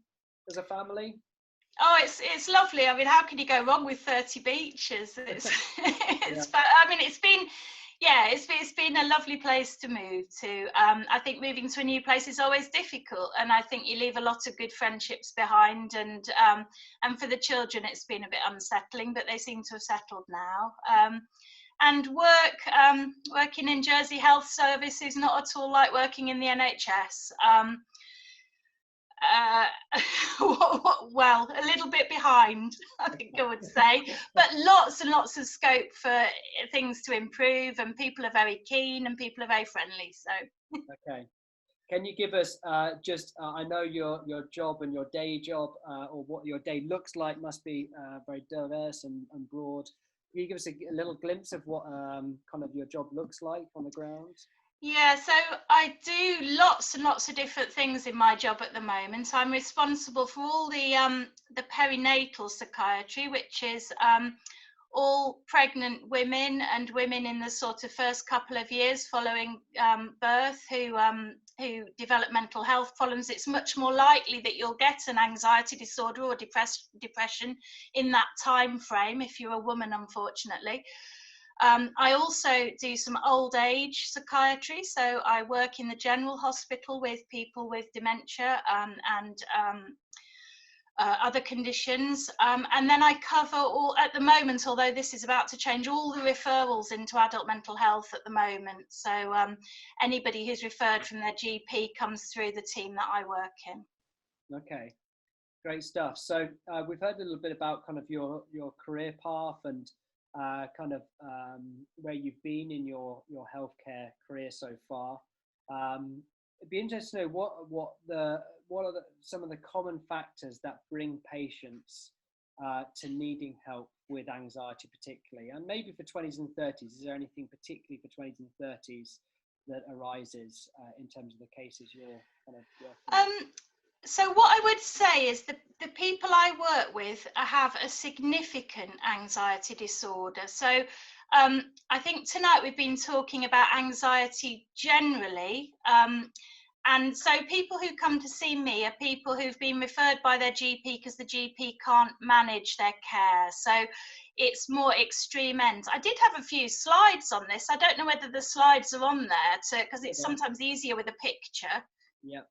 as a family? Oh, it's lovely. I mean, how can you go wrong with 30 beaches? It's I mean, it's been a lovely place to move to. I think moving to a new place is always difficult, and I think you leave a lot of good friendships behind, and for the children it's been a bit unsettling, but they seem to have settled now. And working in Jersey Health Service is not at all like working in the NHS. Well, a little bit behind, I think I would say, but lots and lots of scope for things to improve, and people are very keen, and people are very friendly. So okay, can you give us I know your job and your day job, or what your day looks like, must be very diverse and broad. Can you give us a little glimpse of what kind of your job looks like on the ground? Yeah, so I do lots and lots of different things in my job at the moment. I'm responsible for all the perinatal psychiatry, which is all pregnant women and women in the sort of first couple of years following birth who develop mental health problems. It's much more likely that you'll get an anxiety disorder or depression in that time frame if you're a woman, unfortunately. I also do some old age psychiatry, so I work in the general hospital with people with dementia and other conditions, and then I cover all, at the moment, although this is about to change, all the referrals into adult mental health at the moment. So anybody who's referred from their GP comes through the team that I work in. Okay, great stuff. So we've heard a little bit about kind of your career path and kind of where you've been in your healthcare career so far. It'd be interesting to know what are some of the common factors that bring patients to needing help with anxiety, particularly, and maybe for 20s and 30s. Is there anything particularly for 20s and 30s that arises in terms of the cases you're kind of working with? So what I would say is the people I work with have a significant anxiety disorder. So I think tonight we've been talking about anxiety generally. And so people who come to see me are people who've been referred by their GP because the GP can't manage their care. So it's more extreme ends. I did have a few slides on this. I don't know whether the slides are on there because it's sometimes easier with a picture. Yeah.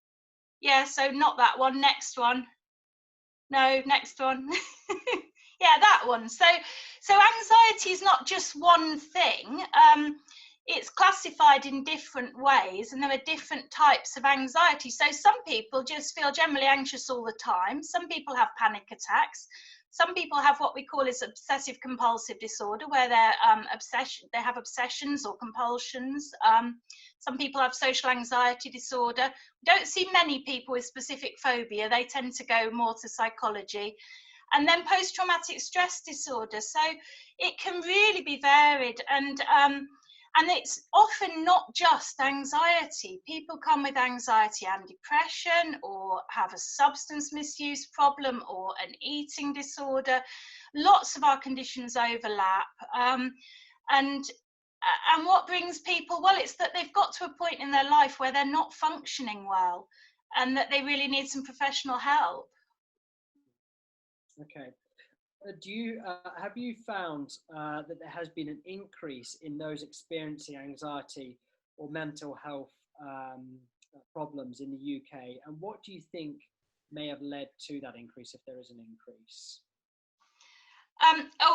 Yeah, so not that one, next one. No, next one. Yeah, that one. So anxiety is not just one thing. It's classified in different ways, and there are different types of anxiety. So some people just feel generally anxious all the time. Some people have panic attacks. Some people have what we call is obsessive compulsive disorder, where they have obsessions or compulsions. Some people have social anxiety disorder. We don't see many people with specific phobia. They tend to go more to psychology. And then post-traumatic stress disorder. So it can really be varied, and it's often not just anxiety. People come with anxiety and depression, or have a substance misuse problem, or an eating disorder. Lots of our conditions overlap. And what brings people, well, it's that they've got to a point in their life where they're not functioning well, and that they really need some professional help. Okay. Have you found that there has been an increase in those experiencing anxiety or mental health problems in the UK? And what do you think may have led to that increase, if there is an increase?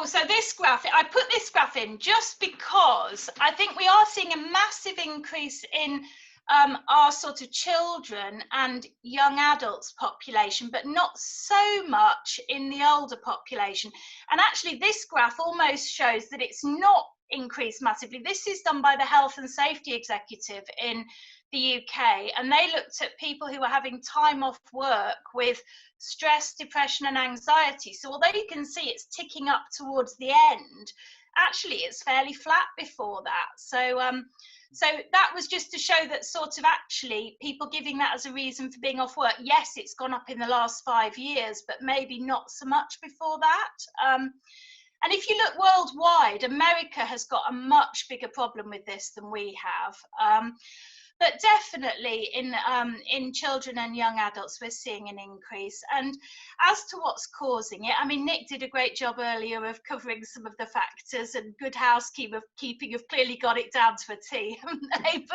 So this graphic, I put this graph in just because I think we are seeing a massive increase in our sort of children and young adults population, but not so much in the older population. And actually this graph almost shows that it's not increased massively. This is done by the Health and Safety Executive in the UK, and they looked at people who were having time off work with stress, depression and anxiety. So although you can see it's ticking up towards the end, actually it's fairly flat before that. So so that was just to show that sort of actually people giving that as a reason for being off work, yes, it's gone up in the last 5 years, but maybe not so much before that. And if you look worldwide, America has got a much bigger problem with this than we have. But definitely in children and young adults, we're seeing an increase. And as to what's causing it, I mean, Nick did a great job earlier of covering some of the factors, and Good Housekeeping have clearly got it down to a T, haven't they?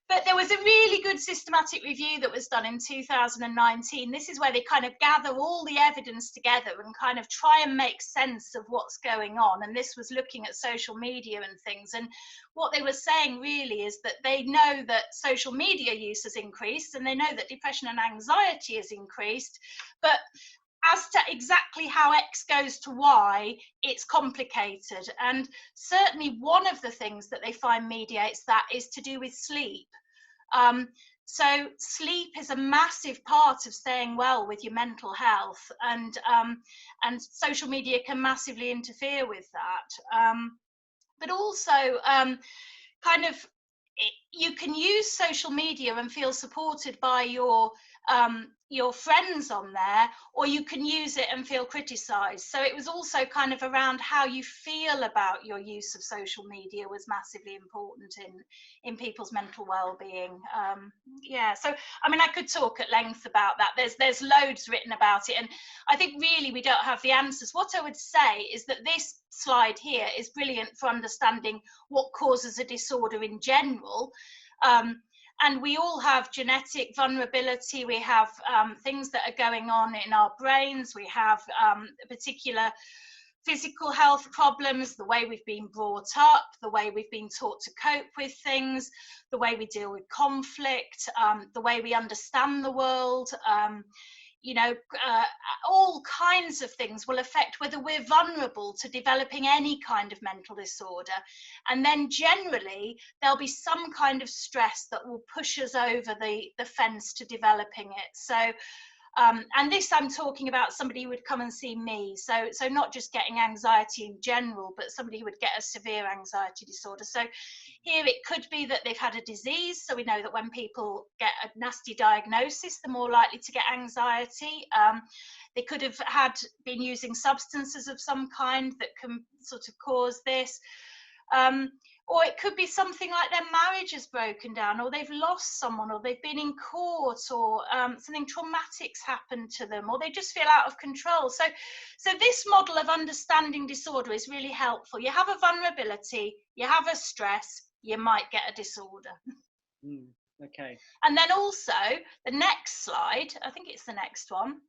But there was a really good systematic review that was done in 2019. This is where they kind of gather all the evidence together and kind of try and make sense of what's going on. And this was looking at social media and things. And what they were saying really is that they know that social media use has increased, and they know that depression and anxiety has increased. But as to exactly how X goes to Y, it's complicated. And certainly one of the things that they find mediates that is to do with sleep. So sleep is a massive part of staying well with your mental health, and social media can massively interfere with that. But also kind of you can use social media and feel supported by your friends on there, or you can use it and feel criticized. So it was also kind of around how you feel about your use of social media was massively important in people's mental well-being. Yeah, so I mean, I could talk at length about that. There's loads written about it, and I think really we don't have the answers. What I would say is that this slide here is brilliant for understanding what causes a disorder in general. And we all have genetic vulnerability. We have things that are going on in our brains. We have particular physical health problems, the way we've been brought up, the way we've been taught to cope with things, the way we deal with conflict, the way we understand the world. You know, all kinds of things will affect whether we're vulnerable to developing any kind of mental disorder. And then generally, there'll be some kind of stress that will push us over the fence to developing it. So, and this I'm talking about somebody who would come and see me. So not just getting anxiety in general, but somebody who would get a severe anxiety disorder. So here it could be that they've had a disease. So we know that when people get a nasty diagnosis, they're more likely to get anxiety. They could have been using substances of some kind that can sort of cause this. Or it could be something like their marriage has broken down, or they've lost someone, or they've been in court, or something traumatic's happened to them, or they just feel out of control. So this model of understanding disorder is really helpful. You have a vulnerability, you have a stress, you might get a disorder. Okay. And then also the next slide, I think it's the next one.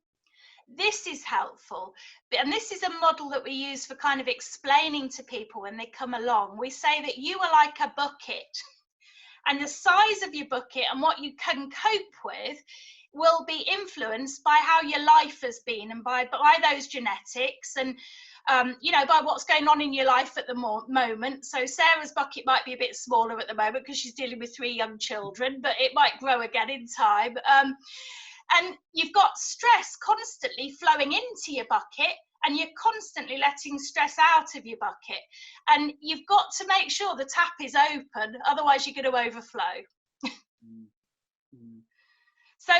This is helpful, and this is a model that we use for kind of explaining to people when they come along. We say that you are like a bucket, and the size of your bucket and what you can cope with will be influenced by how your life has been, and by those genetics, and you know, by what's going on in your life at the moment. So Sarah's bucket might be a bit smaller at the moment because she's dealing with 3 young children, but it might grow again in time. And you've got stress constantly flowing into your bucket, and you're constantly letting stress out of your bucket. And you've got to make sure the tap is open, otherwise you're going to overflow. So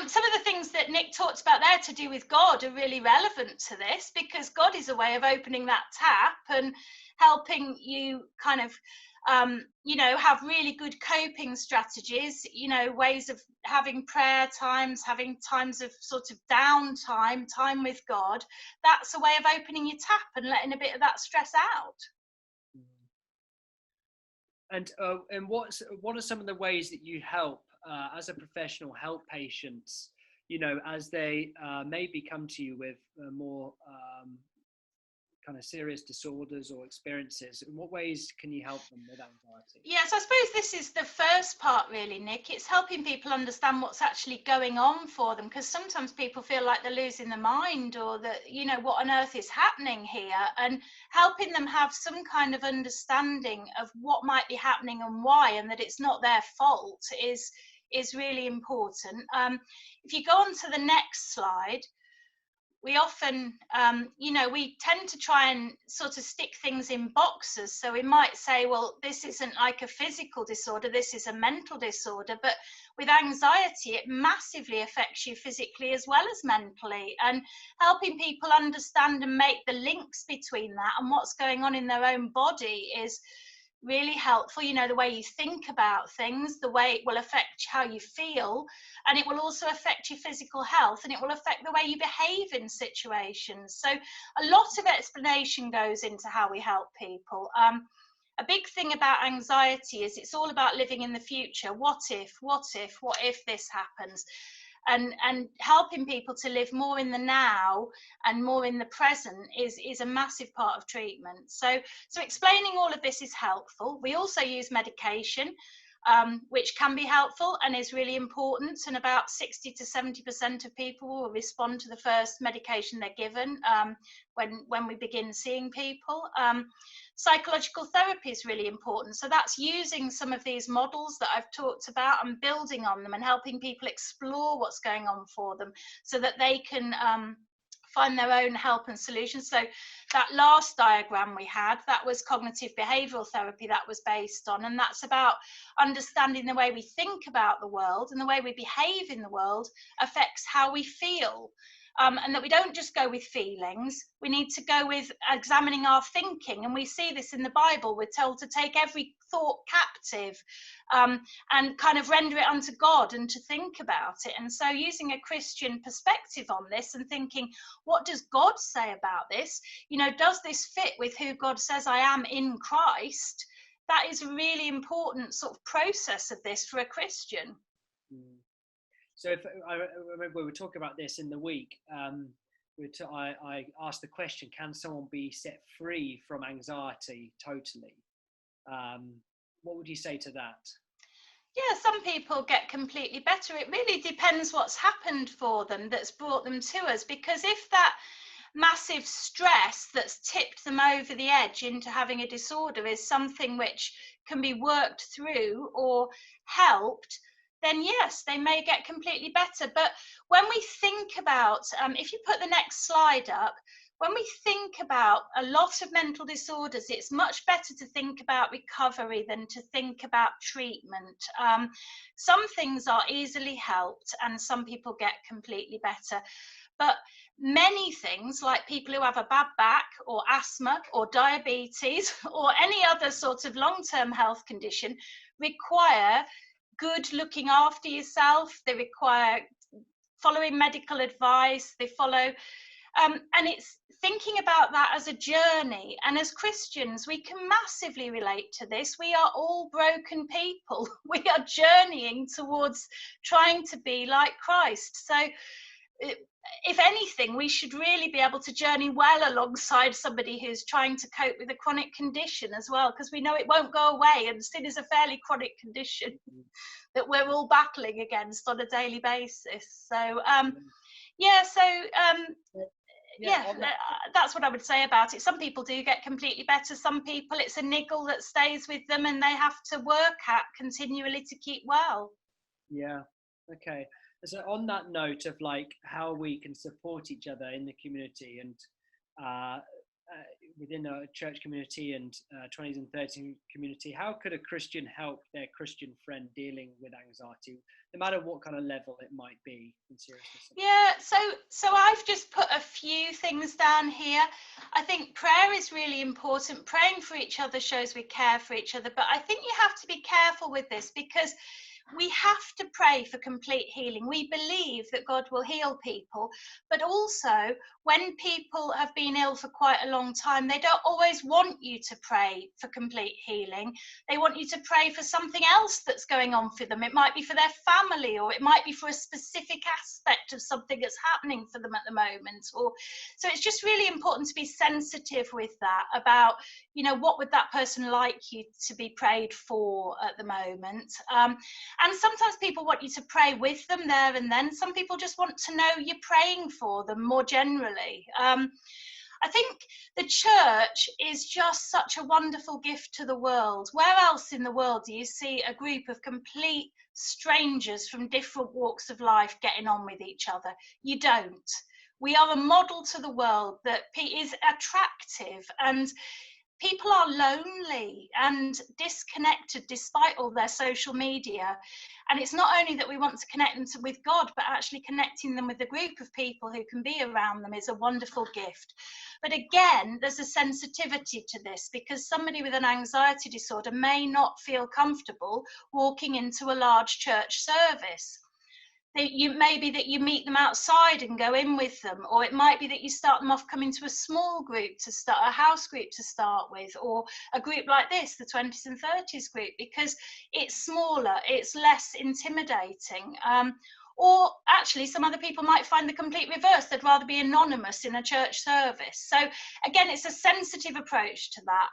some of the things that Nick talked about there to do with God are really relevant to this, because God is a way of opening that tap and helping you kind of you know, have really good coping strategies, you know, ways of having prayer times, having times of sort of downtime, time with God. That's a way of opening your tap and letting a bit of that stress out. And what are some of the ways that you help as a professional help patients, you know, as they maybe come to you with more kind of serious disorders or experiences, in what ways can you help them with anxiety? Yes, I suppose this is the first part really, Nick. It's helping people understand what's actually going on for them, because sometimes people feel like they're losing their mind, or that, you know, what on earth is happening here, and helping them have some kind of understanding of what might be happening and why, and that it's not their fault is really important. If you go on to the next slide, we often, you know, we tend to try and sort of stick things in boxes. So we might say, well, this isn't like a physical disorder, this is a mental disorder. But with anxiety, it massively affects you physically as well as mentally. And helping people understand and make the links between that and what's going on in their own body is really helpful. You know, the way you think about things, the way it will affect how you feel, and it will also affect your physical health, and it will affect the way you behave in situations. So a lot of explanation goes into how we help people. A big thing about anxiety is it's all about living in the future. What if this happens? And helping people to live more in the now and more in the present is a massive part of treatment. So explaining all of this is helpful. We also use medication, which can be helpful and is really important. And about 60 to 70% of people will respond to the first medication they're given when we begin seeing people. Psychological therapy is really important. So that's using some of these models that I've talked about and building on them and helping people explore what's going on for them so that they can find their own help and solutions. So that last diagram we had, that was cognitive behavioral therapy that was based on, and that's about understanding the way we think about the world and the way we behave in the world affects how we feel. And that we don't just go with feelings, we need to go with examining our thinking. And we see this in the Bible. We're told to take every thought captive and kind of render it unto God and to think about it. And so using a Christian perspective on this and thinking, what does God say about this? You know, does this fit with who God says I am in Christ? That is a really important sort of process of this for a Christian. So if I remember we were talking about this in the week, I asked the question, can someone be set free from anxiety totally? What would you say to that? Yeah, some people get completely better. It really depends what's happened for them that's brought them to us, because if that massive stress that's tipped them over the edge into having a disorder is something which can be worked through or helped, then yes, they may get completely better. But when we think about, if you put the next slide up, when we think about a lot of mental disorders, it's much better to think about recovery than to think about treatment. Some things are easily helped and some people get completely better. But many things, like people who have a bad back or asthma or diabetes or any other sort of long-term health condition, require good looking after yourself. They require following medical advice. They follow, and it's thinking about that as a journey. And as Christians, we can massively relate to this. We are all broken people. We are journeying towards trying to be like Christ. So if anything, we should really be able to journey well alongside somebody who's trying to cope with a chronic condition as well, because we know it won't go away, and sin is a fairly chronic condition that we're all battling against on a daily basis. So that's what I would say about it. Some people do get completely better. Some people, it's a niggle that stays with them and they have to work at continually to keep well. Yeah, okay. So on that note of like how we can support each other in the community and within a church community and 20s and 30s community, how could a Christian help their Christian friend dealing with anxiety, no matter what kind of level it might be in seriousness? Yeah, so I've just put a few things down here. I think prayer is really important. Praying for each other shows we care for each other, but I think you have to be careful with this, because we have to pray for complete healing. We believe that God will heal people, but also when people have been ill for quite a long time, they don't always want you to pray for complete healing. They want you to pray for something else that's going on for them. It might be for their family, or it might be for a specific aspect of something that's happening for them at the moment. So it's just really important to be sensitive with that about, you know, what would that person like you to be prayed for at the moment. And sometimes people want you to pray with them there and then. Some people just want to know you're praying for them more generally. I think the church is just such a wonderful gift to the world. Where else in the world do you see a group of complete strangers from different walks of life getting on with each other? You don't. We are a model to the world that is attractive, and people are lonely and disconnected despite all their social media. And it's not only that we want to connect them with God, but actually connecting them with a group of people who can be around them is a wonderful gift. But again, there's a sensitivity to this, because somebody with an anxiety disorder may not feel comfortable walking into a large church service. It may be that you meet them outside and go in with them, or it might be that you start them off coming to a small group to start, a house group to start with, or a group like this, the 20s and 30s group, because it's smaller, it's less intimidating. Or actually, some other people might find the complete reverse. They'd rather be anonymous in a church service. So again, it's a sensitive approach to that.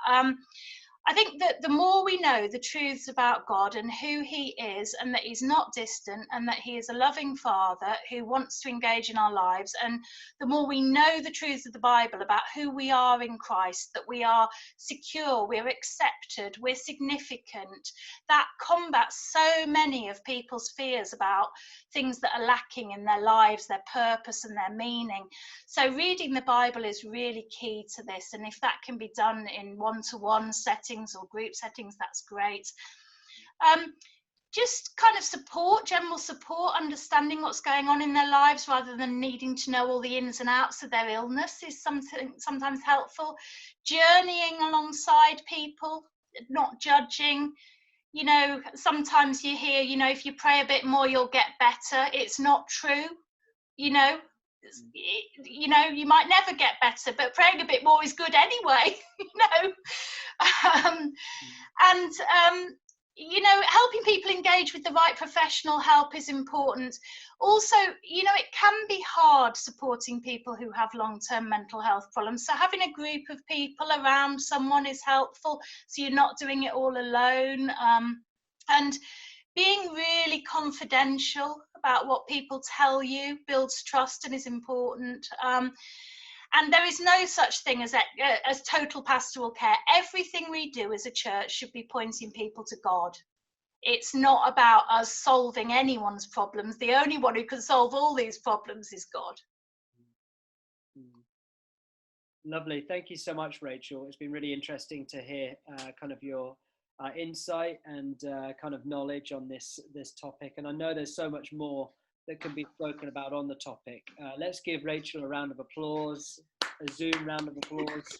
I think that the more we know the truths about God and who he is, and that he's not distant, and that he is a loving father who wants to engage in our lives, and the more we know the truths of the Bible about who we are in Christ, that we are secure, we're accepted, we're significant, that combats so many of people's fears about things that are lacking in their lives, their purpose and their meaning. So reading the Bible is really key to this, and if that can be done in one-to-one settings or group settings, that's great. Just kind of support, general support, understanding what's going on in their lives rather than needing to know all the ins and outs of their illness is sometimes helpful. Journeying alongside people, not judging. You know, sometimes you hear, you know, if you pray a bit more, you'll get better. It's not true. You know, you might never get better, but praying a bit more is good anyway. You know, helping people engage with the right professional help is important. Also, you know, it can be hard supporting people who have long-term mental health problems. So having a group of people around someone is helpful, so you're not doing it all alone. And being really confidential about what people tell you builds trust and is important. And there is no such thing as total pastoral care. Everything we do as a church should be pointing people to God. It's not about us solving anyone's problems. The only one who can solve all these problems is God. Lovely. Thank you so much, Rachel. It's been really interesting to hear kind of your insight and kind of knowledge on this topic. And I know there's so much more that can be spoken about on the topic. Let's give Rachel a round of applause, a Zoom round of applause.